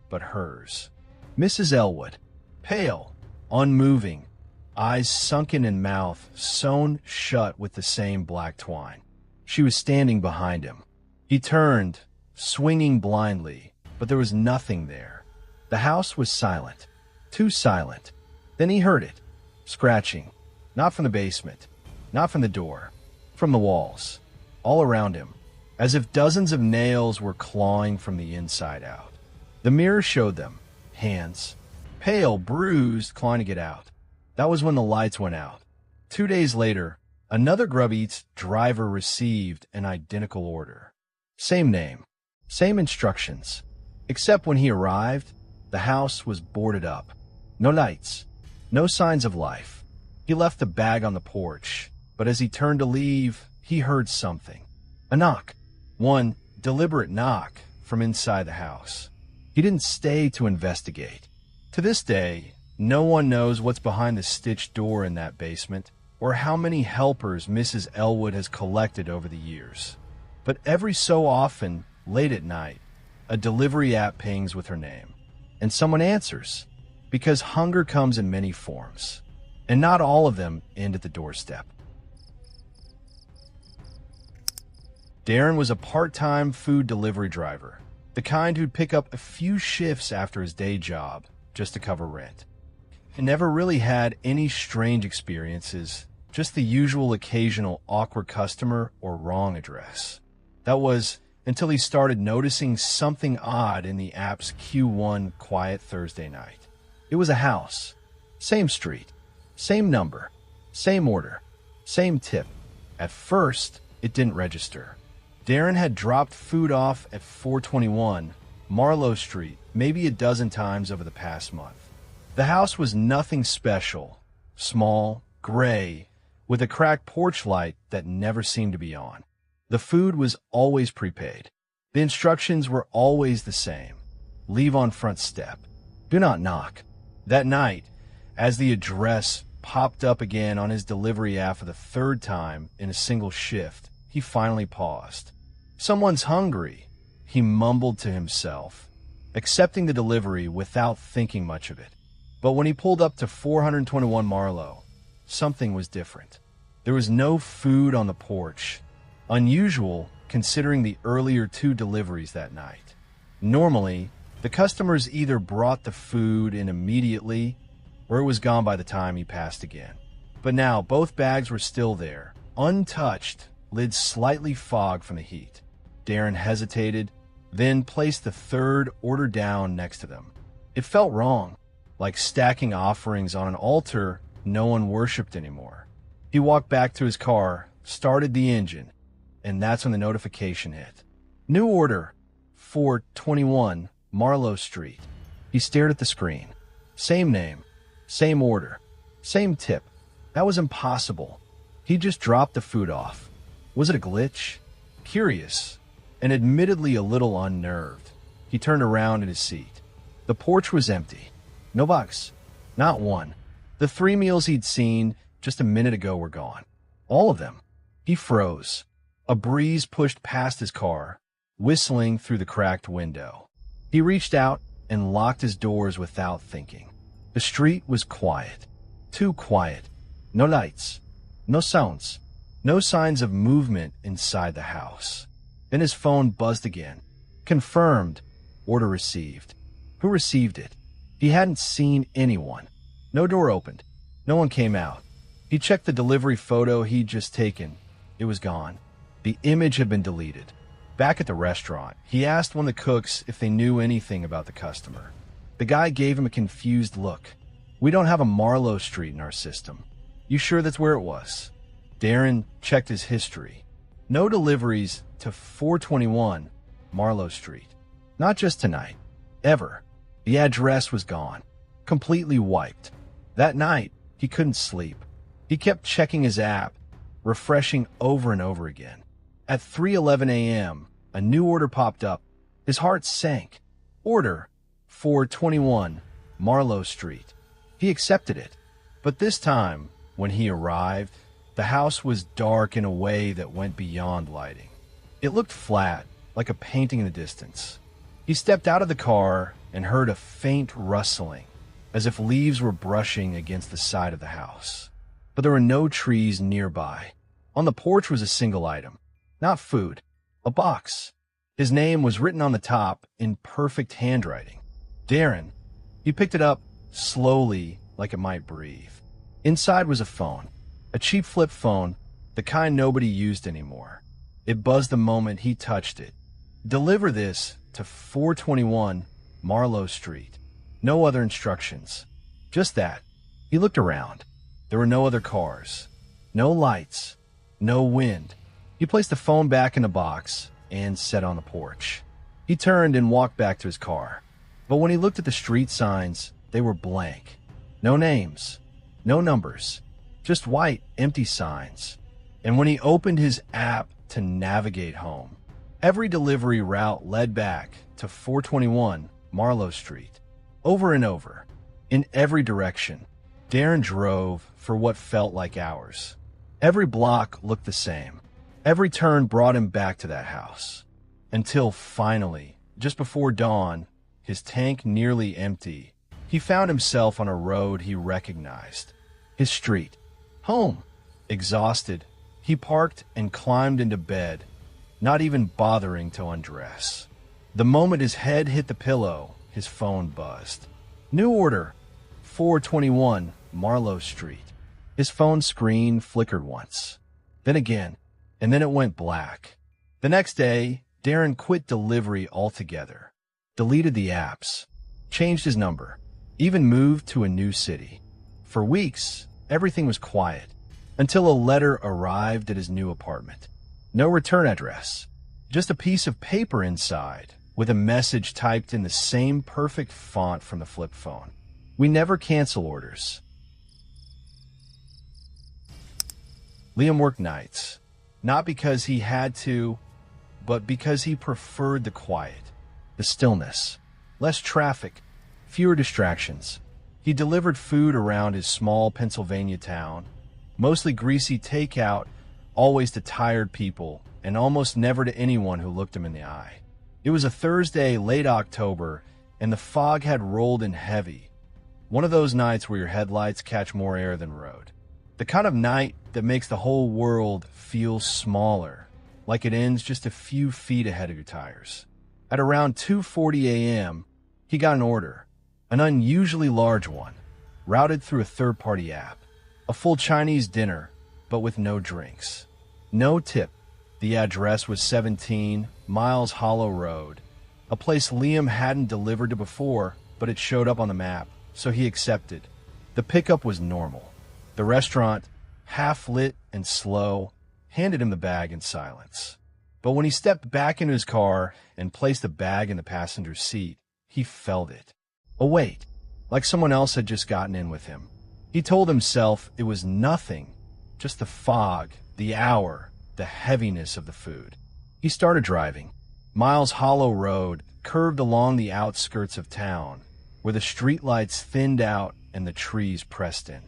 B: but hers. Mrs. Elwood, pale, unmoving, eyes sunken in mouth, sewn shut with the same black twine. She was standing behind him. He turned, swinging blindly, but there was nothing there. The house was silent, too silent. Then he heard it, scratching, not from the basement, not from the door, from the walls, all around him, as if dozens of nails were clawing from the inside out. The mirror showed them, hands, pale, bruised, clawing to get out. That was when the lights went out. 2 days later, another Grub Eats driver received an identical order. Same name, same instructions, except when he arrived, the house was boarded up. No lights, no signs of life. He left the bag on the porch, but as he turned to leave, he heard something. A knock. One deliberate knock from inside the house. He didn't stay to investigate. To this day, no one knows what's behind the stitched door in that basement, or how many helpers Mrs. Elwood has collected over the years. But every so often, late at night, a delivery app pings with her name, and someone answers, because hunger comes in many forms, and not all of them end at the doorstep. Darren was a part-time food delivery driver, the kind who'd pick up a few shifts after his day job just to cover rent. He never really had any strange experiences, just the usual occasional awkward customer or wrong address. That was until he started noticing something odd in the app's Q1 quiet Thursday night. It was a house, same street, same number, same order, same tip. At first, it didn't register. Darren had dropped food off at 421 Marlowe Street maybe a dozen times over the past month. The house was nothing special, small, gray, with a cracked porch light that never seemed to be on. The food was always prepaid. The instructions were always the same. Leave on front step. Do not knock. That night, as the address popped up again on his delivery app for the 3rd time in a single shift, he finally paused. "Someone's hungry," he mumbled to himself, accepting the delivery without thinking much of it. But when he pulled up to 421 Marlowe, something was different. There was no food on the porch, unusual considering the earlier 2 deliveries that night. Normally, the customers either brought the food in immediately or it was gone by the time he passed again. But now both bags were still there, untouched, lids slightly fogged from the heat. Darren hesitated, then placed the third order down next to them. It felt wrong, like stacking offerings on an altar no one worshipped anymore. He walked back to his car, started the engine, and that's when the notification hit. New order, 421 Marlowe Street. He stared at the screen. Same name, same order, same tip. That was impossible. He just dropped the food off. Was it a glitch? Curious, and admittedly a little unnerved, he turned around in his seat. The porch was empty. No box. Not one. The 3 meals he'd seen just a minute ago were gone. All of them. He froze. A breeze pushed past his car, whistling through the cracked window. He reached out and locked his doors without thinking. The street was quiet. Too quiet. No lights. No sounds. No signs of movement inside the house. Then his phone buzzed again. Confirmed. Order received. Who received it? He hadn't seen anyone. No door opened. No one came out. He checked the delivery photo he'd just taken. It was gone. The image had been deleted. Back at the restaurant, he asked one of the cooks if they knew anything about the customer. The guy gave him a confused look. "We don't have a Marlowe Street in our system." "You sure that's where it was?" Darren checked his history. No deliveries to 421 Marlowe Street. Not just tonight. Ever. The address was gone. Completely wiped. That night, he couldn't sleep. He kept checking his app, refreshing over and over again. At 3:11 a.m., a new order popped up. His heart sank. Order 421 Marlowe Street. He accepted it. But this time, when he arrived, the house was dark in a way that went beyond lighting. It looked flat, like a painting in the distance. He stepped out of the car and heard a faint rustling, as if leaves were brushing against the side of the house. But there were no trees nearby. On the porch was a single item. Not food. A box. His name was written on the top in perfect handwriting. Darren. He picked it up slowly, like it might breathe. Inside was a phone. A cheap flip phone, the kind nobody used anymore. It buzzed the moment he touched it. "Deliver this to 421 Marlowe Street." No other instructions. Just that. He looked around. There were no other cars. No lights. No wind. He placed the phone back in the box and sat on the porch. He turned and walked back to his car. But when he looked at the street signs, they were blank. No names. No numbers. Just white, empty signs. And when he opened his app to navigate home, every delivery route led back to 421 Marlowe Street. Over and over. In every direction. Darren drove for what felt like hours. Every block looked the same. Every turn brought him back to that house. Until finally, just before dawn, his tank nearly empty, he found himself on a road he recognized. His street. Home. Exhausted, he parked and climbed into bed, not even bothering to undress. The moment his head hit the pillow, his phone buzzed. New order, 421 Marlowe Street. His phone screen flickered once, then again, and then it went black. The next day, Darren quit delivery altogether, deleted the apps, changed his number, even moved to a new city. For weeks, everything was quiet, until a letter arrived at his new apartment. No return address, just a piece of paper inside, with a message typed in the same perfect font from the flip phone. "We never cancel orders." Liam worked nights, not because he had to, but because he preferred the quiet, the stillness, less traffic, fewer distractions. He delivered food around his small Pennsylvania town, mostly greasy takeout, always to tired people, and almost never to anyone who looked him in the eye. It was a Thursday, late October, and the fog had rolled in heavy. One of those nights where your headlights catch more air than road. The kind of night that makes the whole world feel smaller, like it ends just a few feet ahead of your tires. At around 2:40 a.m., he got an order, an unusually large one. routed through a third-party app. A full Chinese dinner, but with no drinks. No tip. The address was 17 Miles Hollow Road, a place Liam hadn't delivered to before, but it showed up on the map, so he accepted. The pickup was normal. The restaurant, half lit and slow, handed him the bag in silence. But when he stepped back into his car and placed the bag in the passenger seat, he felt it. A weight, like someone else had just gotten in with him. He told himself it was nothing, just the fog, the hour, the heaviness of the food. He started driving. Miles Hollow Road curved along the outskirts of town, where the streetlights thinned out and the trees pressed in.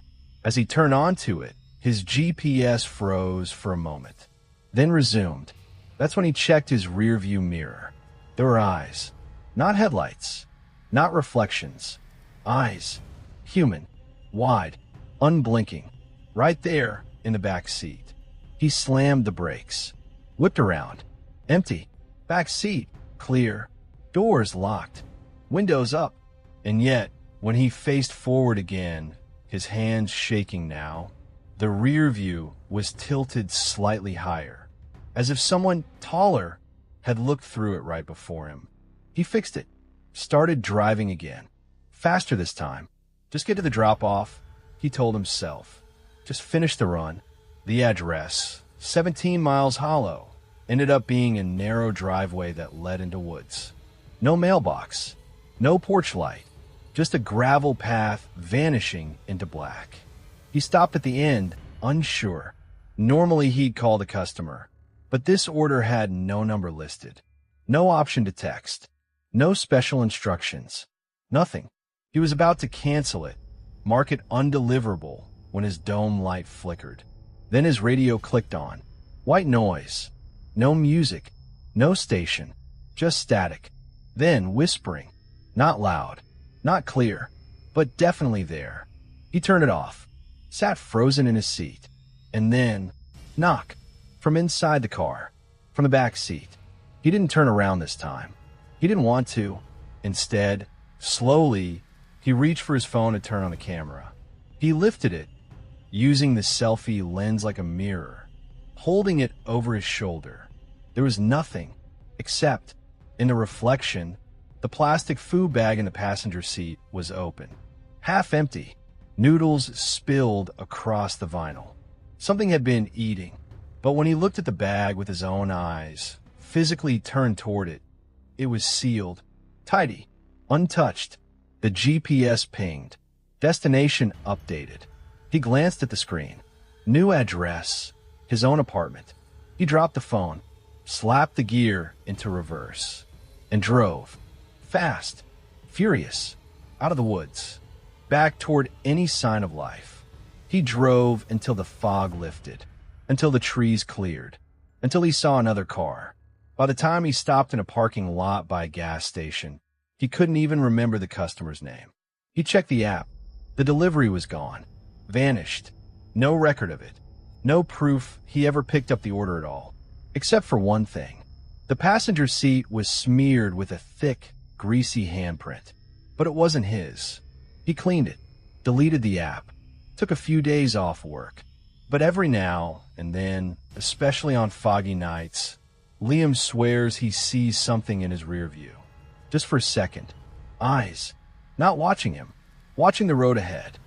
B: As he turned onto it, his GPS froze for a moment, then resumed. That's when he checked his rearview mirror. There were eyes, not headlights, not reflections. Eyes, human, wide, unblinking, right there in the back seat. He slammed the brakes, whipped around. Empty. Back seat, clear. Doors locked. Windows up. And yet, when he faced forward again, his hands shaking now, the rear view was tilted slightly higher, as if someone taller had looked through it right before him. He fixed it, started driving again. Faster this time. Just get to the drop-off, he told himself. Just finish the run. The address, 17 Miles Hollow, ended up being a narrow driveway that led into woods. No mailbox, no porch light, just a gravel path vanishing into black. He stopped at the end, unsure. Normally he'd call the customer, but this order had no number listed, no option to text, no special instructions, nothing. He was about to cancel it, mark it undeliverable, when his dome light flickered. Then his radio clicked on. White noise. No music. No station. Just static. Then whispering. Not loud. Not clear. But definitely there. He turned it off. Sat frozen in his seat. And then, knock. From inside the car. From the back seat. He didn't turn around this time. He didn't want to. Instead, slowly, he reached for his phone to turn on the camera. He lifted it, using the selfie lens like a mirror, holding it over his shoulder. There was nothing, except, in the reflection, the plastic food bag in the passenger seat was open. Half empty, noodles spilled across the vinyl. Something had been eating, but when he looked at the bag with his own eyes, physically turned toward it, it was sealed, tidy, untouched. The GPS pinged. Destination updated. He glanced at the screen. New address. His own apartment. He dropped the phone, slapped the gear into reverse, and drove. Fast. Furious. Out of the woods. Back toward any sign of life. He drove until the fog lifted. Until the trees cleared. Until he saw another car. By the time he stopped in a parking lot by a gas station, he couldn't even remember the customer's name. He checked the app. The delivery was gone. Vanished. No record of it. No proof he ever picked up the order at all. Except for one thing. The passenger seat was smeared with a thick, greasy handprint. But it wasn't his. He cleaned it. Deleted the app. Took a few days off work. But every now and then, especially on foggy nights, Liam swears he sees something in his rear view. Just for a second. Eyes. Not watching him. Watching the road ahead.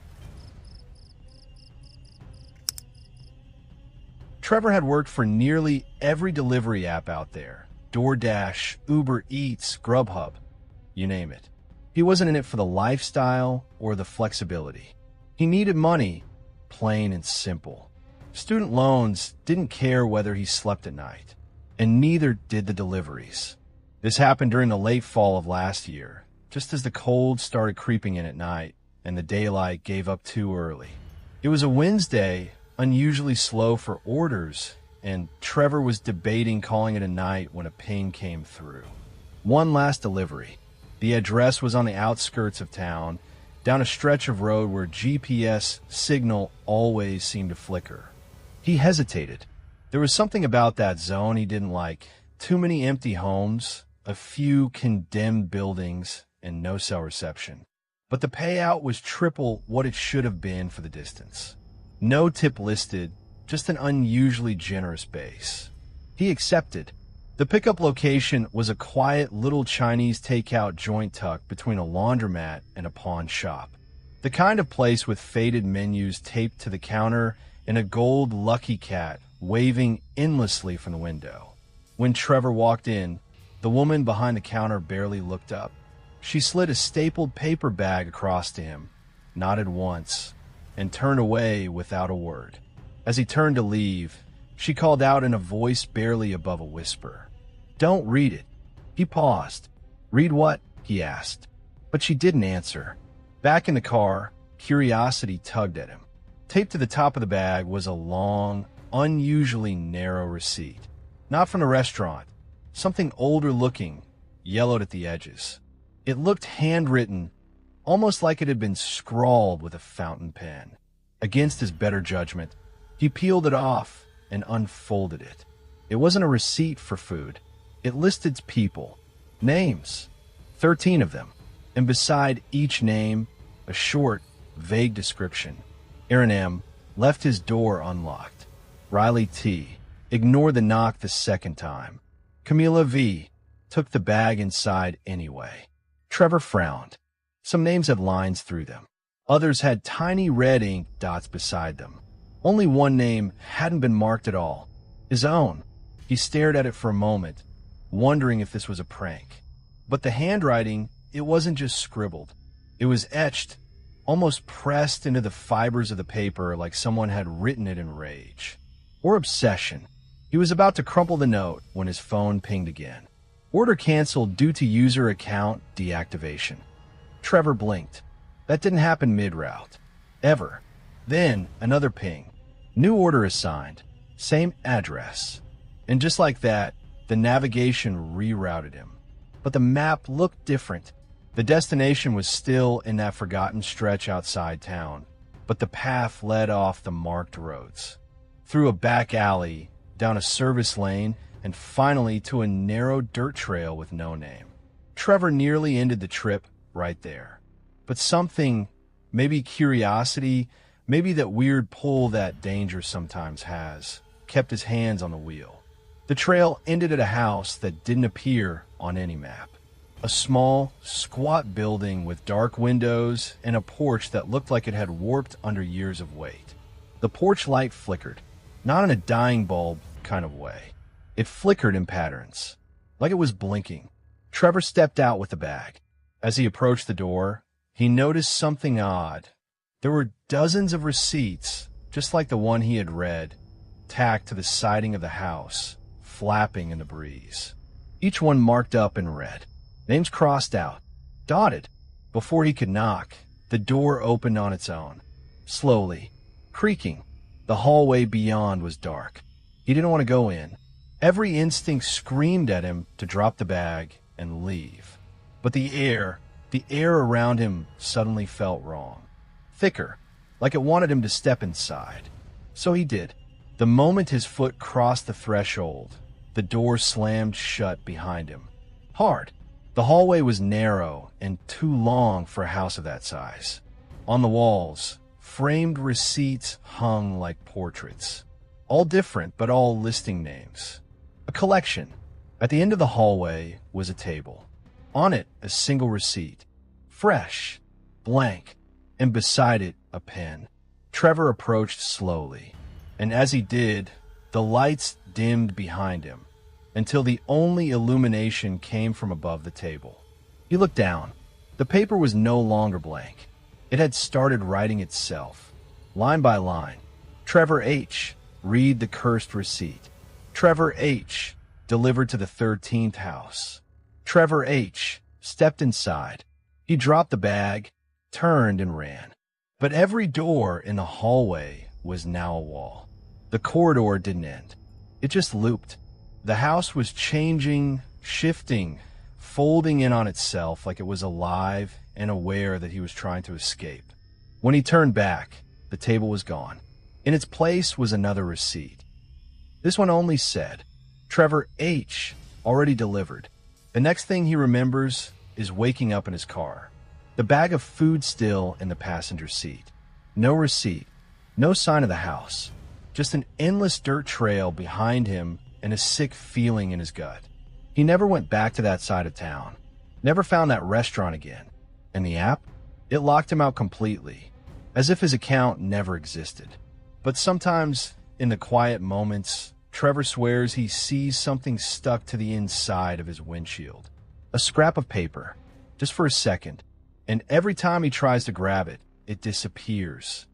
B: Trevor had worked for nearly every delivery app out there. Doordash, Uber Eats, Grubhub. You name it. He wasn't in it for the lifestyle or the flexibility. He needed money, plain and simple. Student loans didn't care whether he slept at night. And neither did the deliveries. This happened during the late fall of last year, just as the cold started creeping in at night and the daylight gave up too early. It was a Wednesday, unusually slow for orders, and Trevor was debating calling it a night when a ping came through. One last delivery. The address was on the outskirts of town, down a stretch of road where GPS signal always seemed to flicker. He hesitated. There was something about that zone he didn't like. Too many empty homes, a few condemned buildings, and no cell reception. but the payout was triple what it should have been for the distance. No tip listed, just an unusually generous base. He accepted. The pickup location was a quiet little Chinese takeout joint tucked between a laundromat and a pawn shop. The kind of place with faded menus taped to the counter and a gold Lucky Cat waving endlessly from the window. When Trevor walked in, the woman behind the counter barely looked up. She slid a stapled paper bag across to him, nodded once, and turned away without a word. As he turned to leave, she called out in a voice barely above a whisper, "Don't read it." He paused. "Read what?" he asked. But she didn't answer. Back in the car, curiosity tugged at him. Taped to the top of the bag was a long, unusually narrow receipt. Not from the restaurant. Something older looking, yellowed at the edges. It looked handwritten, almost like it had been scrawled with a fountain pen. Against his better judgment, he peeled it off and unfolded it. It wasn't a receipt for food. It listed people, names, 13 of them, and beside each name, a short, vague description. Aaron M. left his door unlocked. Riley T. ignored the knock the second time. Camila V. took the bag inside anyway. Trevor frowned. Some names had lines through them. Others had tiny red ink dots beside them. Only one name hadn't been marked at all. His own. He stared at it for a moment, wondering if this was a prank. But the handwriting, it wasn't just scribbled. It was etched, almost pressed into the fibers of the paper like someone had written it in rage. Or obsession. He was about to crumple the note when his phone pinged again. Order canceled due to user account deactivation. Trevor blinked. That didn't happen mid-route. Ever. Then, another ping. New order assigned. Same address. And just like that, the navigation rerouted him. But the map looked different. The destination was still in that forgotten stretch outside town, but the path led off the marked roads. Through a back alley, down a service lane, and finally to a narrow dirt trail with no name. Trevor nearly ended the trip right there. But something, maybe curiosity, maybe that weird pull that danger sometimes has, kept his hands on the wheel. The trail ended at a house that didn't appear on any map. A small, squat building with dark windows and a porch that looked like it had warped under years of weight. The porch light flickered, not in a dying bulb kind of way. It flickered in patterns, like it was blinking. Trevor stepped out with the bag. As he approached the door, he noticed something odd. There were dozens of receipts, just like the one he had read, tacked to the siding of the house, flapping in the breeze. Each one marked up in red. Names crossed out, dotted. Before he could knock, the door opened on its own. Slowly, creaking. The hallway beyond was dark. He didn't want to go in. Every instinct screamed at him to drop the bag and leave. But the air around him suddenly felt wrong. Thicker, like it wanted him to step inside. So he did. The moment his foot crossed the threshold, the door slammed shut behind him. Hard. The hallway was narrow and too long for a house of that size. On the walls, framed receipts hung like portraits. All different, but all listing names. A collection. At the end of the hallway was a table. On it, a single receipt. Fresh, blank, and beside it, a pen. Trevor approached slowly, and as he did, the lights dimmed behind him, until the only illumination came from above the table. He looked down. The paper was no longer blank. It had started writing itself, line by line. Trevor H. Read the cursed receipt. Trevor H. Delivered to the 13th house. Trevor H. Stepped inside. He dropped the bag, turned, and ran. But every door in the hallway was now a wall. The corridor didn't end. It just looped. The house was changing, shifting, folding in on itself like it was alive and aware that he was trying to escape. When he turned back, the table was gone. In its place was another receipt. This one only said, Trevor H. already delivered. The next thing he remembers is waking up in his car. The bag of food still in the passenger seat. No receipt. No sign of the house. Just an endless dirt trail behind him and a sick feeling in his gut. He never went back to that side of town. Never found that restaurant again. And the app? It locked him out completely, as if his account never existed. But sometimes, in the quiet moments, Trevor swears he sees something stuck to the inside of his windshield. A scrap of paper, just for a second, and every time he tries to grab it, it disappears.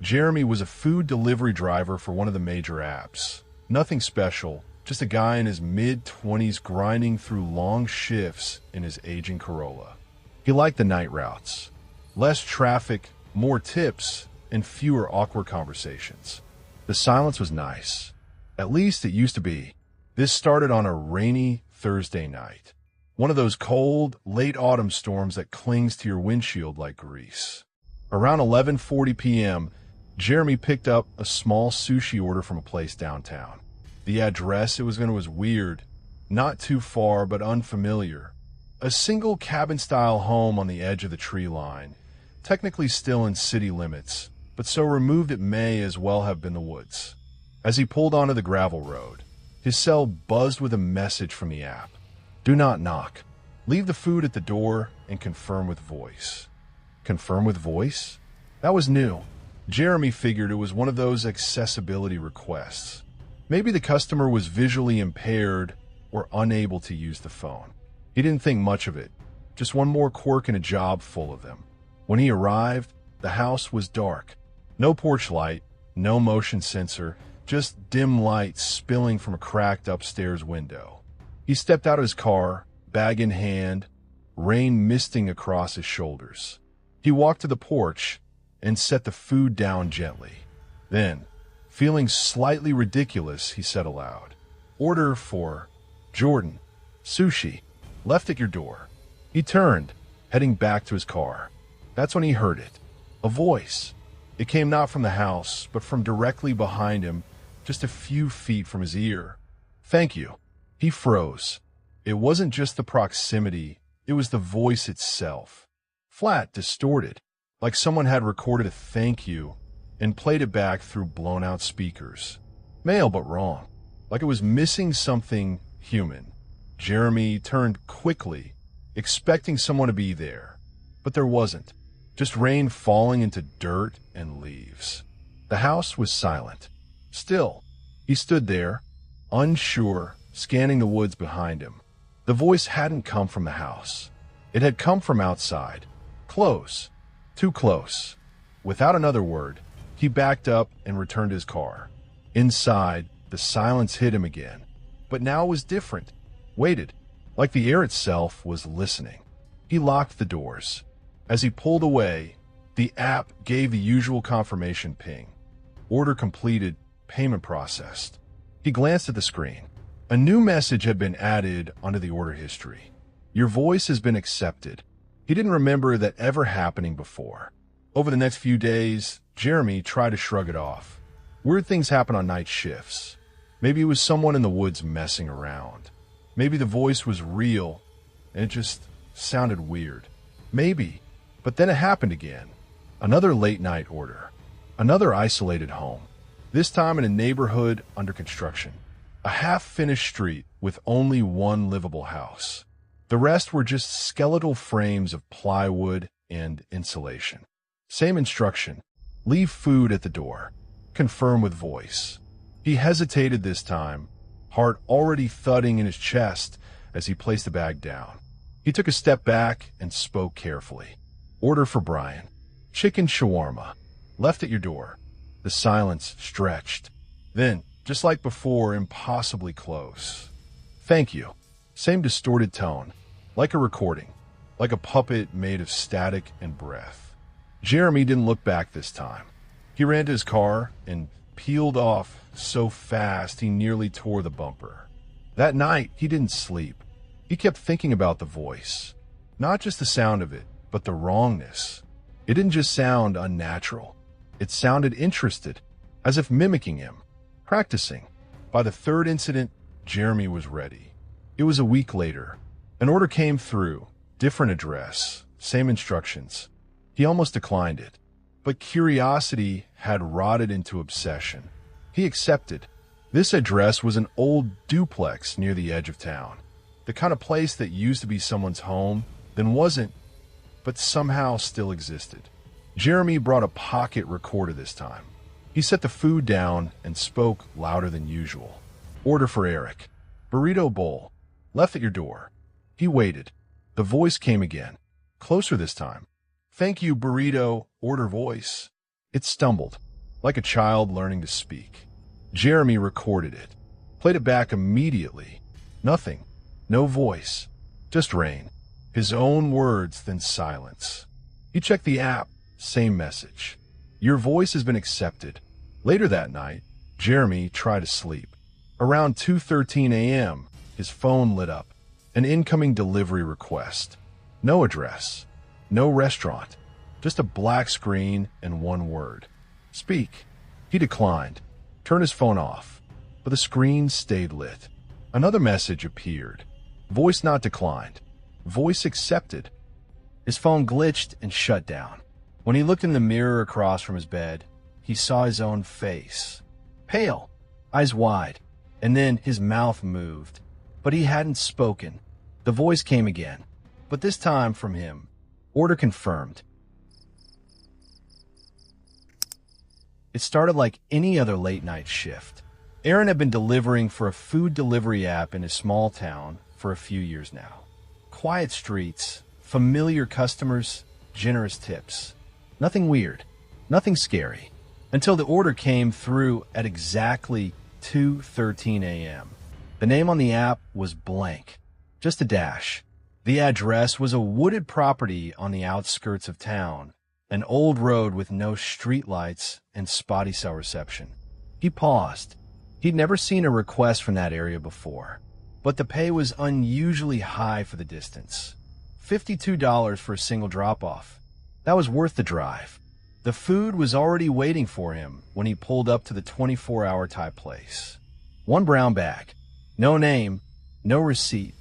B: Jeremy was a food delivery driver for one of the major apps. Nothing special, just a guy in his mid-20s grinding through long shifts in his aging Corolla. He liked the night routes. Less traffic, more tips, and fewer awkward conversations. The silence was nice. At least it used to be. This started on a rainy Thursday night. One of those cold, late autumn storms that clings to your windshield like grease. Around 11:40 p.m., Jeremy picked up a small sushi order from a place downtown. The address it was going to was weird, not too far but unfamiliar. A single cabin-style home on the edge of the tree line, technically still in city limits, but so removed it may as well have been the woods. As he pulled onto the gravel road, his cell buzzed with a message from the app. Do not knock. Leave the food at the door and confirm with voice. Confirm with voice? That was new. Jeremy figured it was one of those accessibility requests. Maybe the customer was visually impaired or unable to use the phone. He didn't think much of it. Just one more quirk in a job full of them. When he arrived, the house was dark. No porch light, no motion sensor, just dim light spilling from a cracked upstairs window. He stepped out of his car, bag in hand, rain misting across his shoulders. He walked to the porch and set the food down gently. Then, feeling slightly ridiculous, he said aloud, "Order for Jordan, sushi, left at your door." He turned, heading back to his car. That's when he heard it. A voice. It came not from the house, but from directly behind him, just a few feet from his ear. "Thank you." He froze. It wasn't just the proximity, it was the voice itself. Flat, distorted, like someone had recorded a thank you and played it back through blown-out speakers. Male but wrong, like it was missing something human. Jeremy turned quickly, expecting someone to be there, but there wasn't. Just rain falling into dirt and leaves. The house was silent. Still, he stood there, unsure, scanning the woods behind him. The voice hadn't come from the house. It had come from outside. Close. Too close. Without another word, he backed up and returned to his car. Inside, the silence hit him again. But now it was different. Waited, like the air itself was listening. He locked the doors. As he pulled away, the app gave the usual confirmation ping. Order completed, payment processed. He glanced at the screen. A new message had been added onto the order history. Your voice has been accepted. He didn't remember that ever happening before. Over the next few days, Jeremy tried to shrug it off. Weird things happen on night shifts. Maybe it was someone in the woods messing around. Maybe the voice was real and it just sounded weird. Maybe. But then it happened again. Another late night order. Another isolated home. This time in a neighborhood under construction. A half-finished street with only one livable house. The rest were just skeletal frames of plywood and insulation. Same instruction. Leave food at the door. Confirm with voice. He hesitated this time, heart already thudding in his chest as he placed the bag down. He took a step back and spoke carefully. Order for Brian. Chicken shawarma. Left at your door. The silence stretched. Then, just like before, impossibly close. Thank you. Same distorted tone. Like a recording. Like a puppet made of static and breath. Jeremy didn't look back this time. He ran to his car and peeled off so fast he nearly tore the bumper. That night, he didn't sleep. He kept thinking about the voice. Not just the sound of it, but the wrongness. It didn't just sound unnatural. It sounded interested, as if mimicking him, practicing. By the third incident, Jeremy was ready. It was a week later. An order came through, different address, same instructions. He almost declined it, but curiosity had rotted into obsession. He accepted. This address was an old duplex near the edge of town, the kind of place that used to be someone's home, then wasn't, but somehow still existed. Jeremy brought a pocket recorder this time. He set the food down and spoke louder than usual. Order for Eric. Burrito bowl. Left at your door. He waited. The voice came again. Closer this time. Thank you, burrito, order voice. It stumbled, like a child learning to speak. Jeremy recorded it. Played it back immediately. Nothing. No voice. Just rain. His own words, then silence. He checked the app. Same message. Your voice has been accepted. Later that night, Jeremy tried to sleep. Around 2:13 a.m., his phone lit up. An incoming delivery request. No address. No restaurant. Just a black screen and one word. Speak. He declined. Turned his phone off. But the screen stayed lit. Another message appeared. Voice not declined. Voice accepted. His phone glitched and shut down. When he looked in the mirror across from his bed, he saw his own face. Pale, eyes wide, and then his mouth moved. But he hadn't spoken. The voice came again, but this time from him. Order confirmed. It started like any other late-night shift. Aaron had been delivering for a food delivery app in his small town for a few years now. Quiet streets, familiar customers, generous tips. Nothing weird, nothing scary, until the order came through at exactly 2:13 a.m. The name on the app was blank, just a dash. The address was a wooded property on the outskirts of town, an old road with no streetlights and spotty cell reception. He paused. He'd never seen a request from that area before, but the pay was unusually high for the distance. $52 for a single drop-off. That was worth the drive. The food was already waiting for him when he pulled up to the 24-hour type place. One brown bag. No name, no receipt,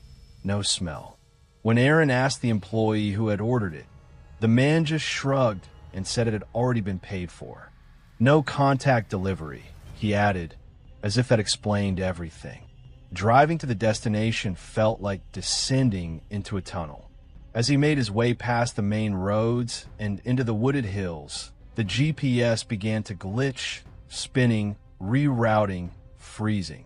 B: no smell. When Aaron asked the employee who had ordered it, the man just shrugged and said it had already been paid for. No contact delivery, he added, as if that explained everything. Driving to the destination felt like descending into a tunnel. As he made his way past the main roads and into the wooded hills, the GPS began to glitch, spinning, rerouting, freezing.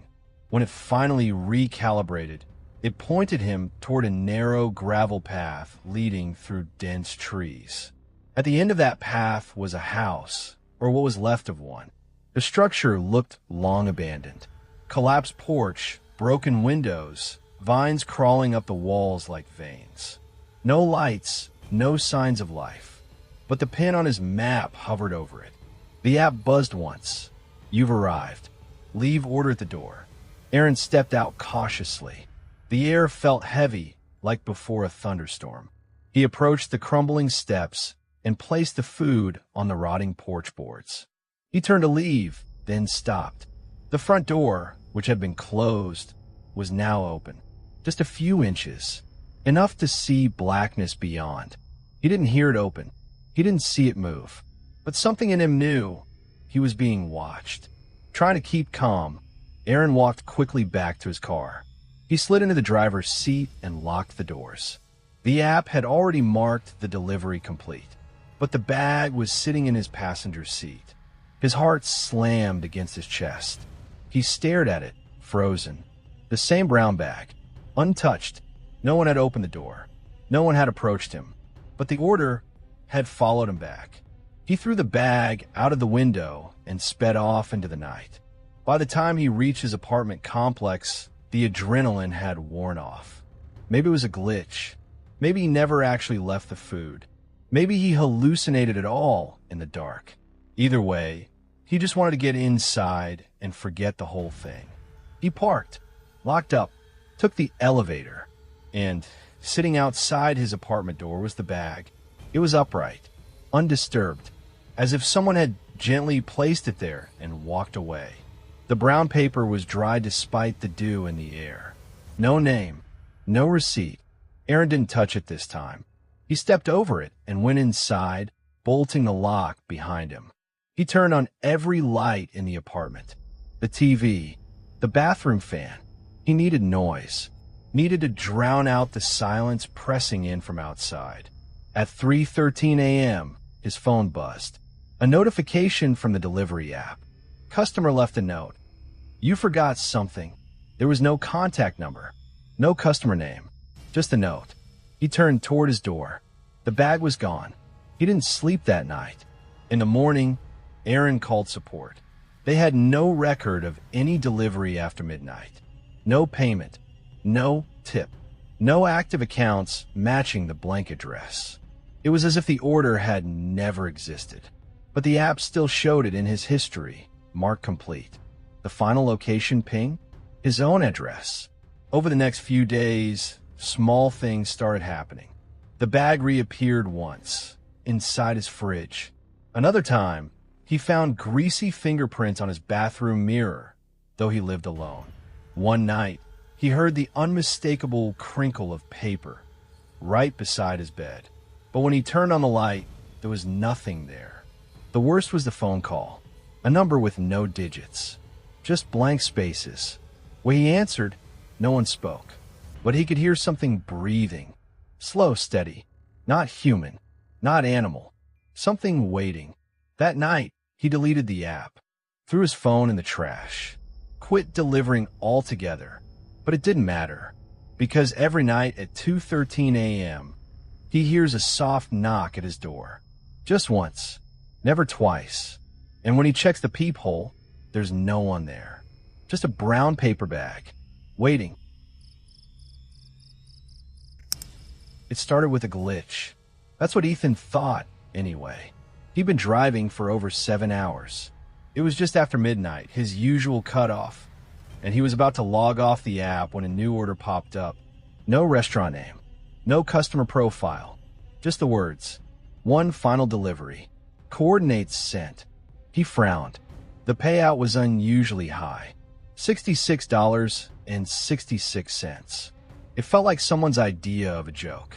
B: When it finally recalibrated, it pointed him toward a narrow gravel path leading through dense trees. At the end of that path was a house, or what was left of one. The structure looked long abandoned. Collapsed porch, broken windows, vines crawling up the walls like veins. No lights, no signs of life. But the pin on his map hovered over it. The app buzzed once. You've arrived. Leave order at the door. Aaron stepped out cautiously. The air felt heavy, like before a thunderstorm. He approached the crumbling steps and placed the food on the rotting porch boards. He turned to leave, then stopped. The front door, which had been closed, was now open. Just a few inches. Enough to see blackness beyond. He didn't hear it open. He didn't see it move. But something in him knew he was being watched. Trying to keep calm, Aaron walked quickly back to his car. He slid into the driver's seat and locked the doors. The app had already marked the delivery complete, but the bag was sitting in his passenger seat. His heart slammed against his chest. He stared at it, frozen. The same brown bag, untouched. No one had opened the door. No one had approached him. But the order had followed him back. He threw the bag out of the window and sped off into the night. By the time he reached his apartment complex, the adrenaline had worn off. Maybe it was a glitch. Maybe he never actually left the food. Maybe he hallucinated it all in the dark. Either way, he just wanted to get inside and forget the whole thing. He parked, locked up, took the elevator, and sitting outside his apartment door was the bag. It was upright, undisturbed, as if someone had gently placed it there and walked away. The brown paper was dry despite the dew in the air. No name, no receipt, Aaron didn't touch it this time. He stepped over it and went inside, bolting the lock behind him. He turned on every light in the apartment. The TV, the bathroom fan. He needed noise. Needed to drown out the silence pressing in from outside. At 3:13 a.m., his phone buzzed. A notification from the delivery app. Customer left a note. You forgot something. There was no contact number, no customer name, just a note. He turned toward his door. The bag was gone. He didn't sleep that night. In the morning, Aaron called support. They had no record of any delivery after midnight. No payment, no tip, no active accounts matching the blank address. It was as if the order had never existed. But the app still showed it in his history, marked complete. The final location ping? His own address. Over the next few days, small things started happening. The bag reappeared once, inside his fridge. Another time, he found greasy fingerprints on his bathroom mirror, though he lived alone. One night, he heard the unmistakable crinkle of paper right beside his bed. But when he turned on the light, there was nothing there. The worst was the phone call, a number with no digits, just blank spaces. When he answered, no one spoke, but he could hear something breathing, slow, steady, not human, not animal, something waiting. That night, he deleted the app, threw his phone in the trash, quit delivering altogether. But it didn't matter, because every night at 2:13 a.m., he hears a soft knock at his door. Just once, never twice. And when he checks the peephole, there's no one there. Just a brown paper bag, waiting. It started with a glitch. That's what Ethan thought, anyway. He'd been driving for over 7 hours. It was just after midnight, his usual cutoff, and he was about to log off the app when a new order popped up. No restaurant name, no customer profile, just the words, one final delivery, coordinates sent. He frowned. The payout was unusually high, $66.66. It felt like someone's idea of a joke.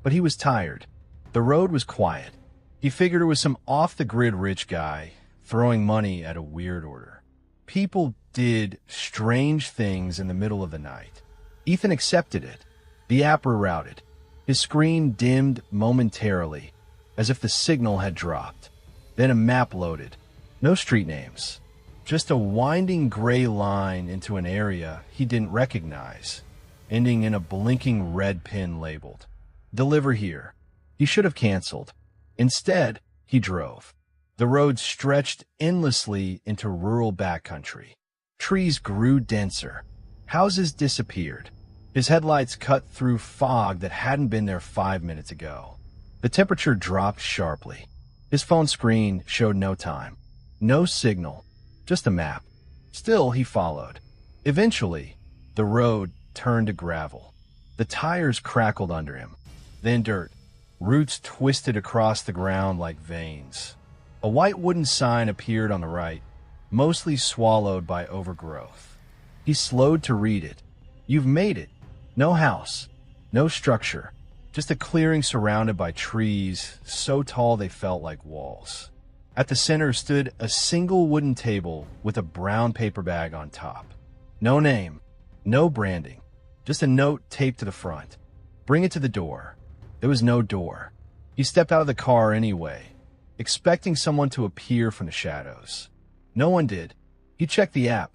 B: But he was tired. The road was quiet. He figured it was some off-the-grid rich guy throwing money at a weird order. People did strange things in the middle of the night. Ethan accepted it. The app rerouted. His screen dimmed momentarily, as if the signal had dropped. Then a map loaded. No street names. Just a winding gray line into an area he didn't recognize, ending in a blinking red pin labeled, "Deliver here." He should have canceled. Instead, he drove. The road stretched endlessly into rural backcountry. Trees grew denser. Houses disappeared. His headlights cut through fog that hadn't been there 5 minutes ago. The temperature dropped sharply. His phone screen showed no time. No signal. Just a map. Still, he followed. Eventually, the road turned to gravel. The tires crackled under him. Then dirt. Roots twisted across the ground like veins. A white wooden sign appeared on the right, mostly swallowed by overgrowth. He slowed to read it. You've made it. No house. No structure. Just a clearing surrounded by trees so tall they felt like walls. At the center stood a single wooden table with a brown paper bag on top. No name. No branding. Just a note taped to the front. Bring it to the door. There was no door. He stepped out of the car anyway, expecting someone to appear from the shadows. No one did. He checked the app.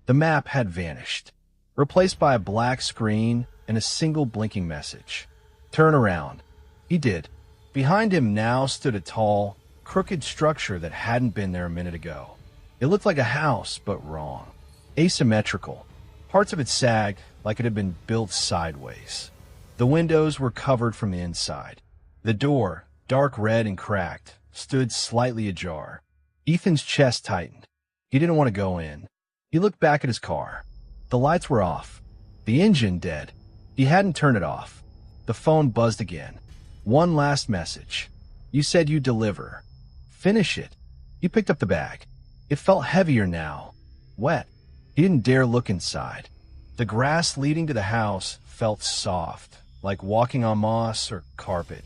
B: The map had vanished, replaced by a black screen and a single blinking message. Turn around. He did. Behind him now stood a tall, crooked structure that hadn't been there a minute ago. It looked like a house, but wrong. Asymmetrical. Parts of it sagged like it had been built sideways. The windows were covered from the inside. The door, dark red and cracked, stood slightly ajar. Ethan's chest tightened. He didn't want to go in. He looked back at his car. The lights were off. The engine dead. He hadn't turned it off. The phone buzzed again. One last message. You said you'd deliver. Finish it. He picked up the bag. It felt heavier now. Wet. He didn't dare look inside. The grass leading to the house felt soft, like walking on moss or carpet.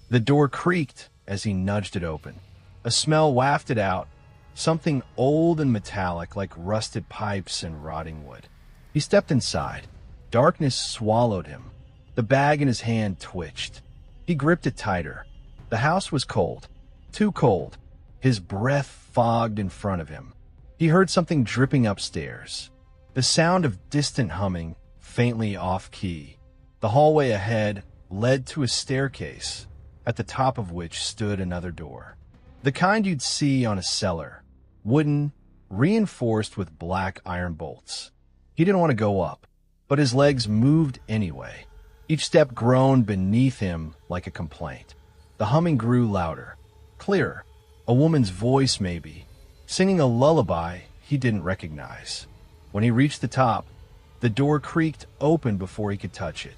B: The door creaked as he nudged it open. A smell wafted out, something old and metallic like rusted pipes and rotting wood. He stepped inside. Darkness swallowed him. The bag in his hand twitched. He gripped it tighter. The house was cold. Too cold. His breath fogged in front of him. He heard something dripping upstairs. The sound of distant humming, faintly off-key. The hallway ahead led to a staircase, at the top of which stood another door. The kind you'd see on a cellar, wooden, reinforced with black iron bolts. He didn't want to go up, but his legs moved anyway. Each step groaned beneath him like a complaint. The humming grew louder, clearer, a woman's voice maybe, singing a lullaby he didn't recognize. When he reached the top, the door creaked open before he could touch it.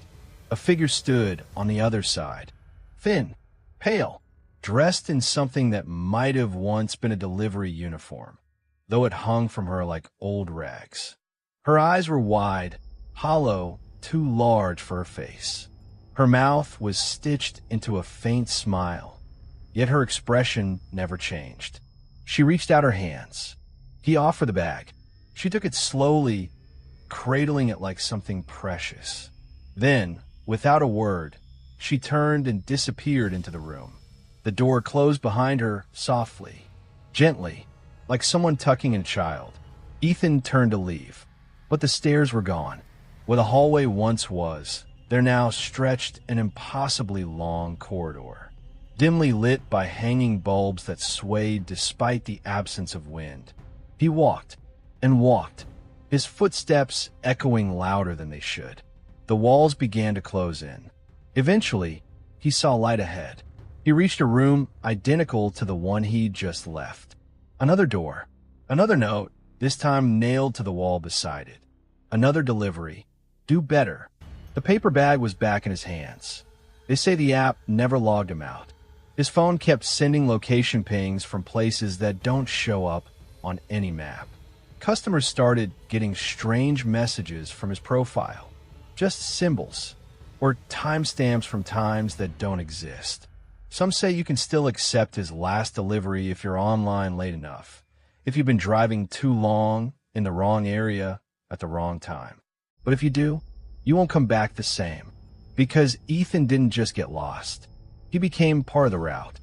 B: A figure stood on the other side, thin, pale, dressed in something that might have once been a delivery uniform, though it hung from her like old rags. Her eyes were wide, hollow, too large for her face. Her mouth was stitched into a faint smile, yet her expression never changed. She reached out her hands. He offered the bag. She took it slowly, cradling it like something precious. Then, without a word, she turned and disappeared into the room. The door closed behind her softly, gently, like someone tucking in a child. Ethan turned to leave, but the stairs were gone. Where the hallway once was, there now stretched an impossibly long corridor, dimly lit by hanging bulbs that swayed despite the absence of wind. He walked and walked, his footsteps echoing louder than they should. The walls began to close in. Eventually, he saw light ahead. He reached a room identical to the one he'd just left. Another door, another note, this time nailed to the wall beside it. Another delivery. Do better. The paper bag was back in his hands. They say the app never logged him out. His phone kept sending location pings from places that don't show up on any map. Customers started getting strange messages from his profile. Just symbols, or timestamps from times that don't exist. Some say you can still accept his last delivery if you're online late enough, if you've been driving too long in the wrong area at the wrong time. But if you do, you won't come back the same, because Ethan didn't just get lost. He became part of the route.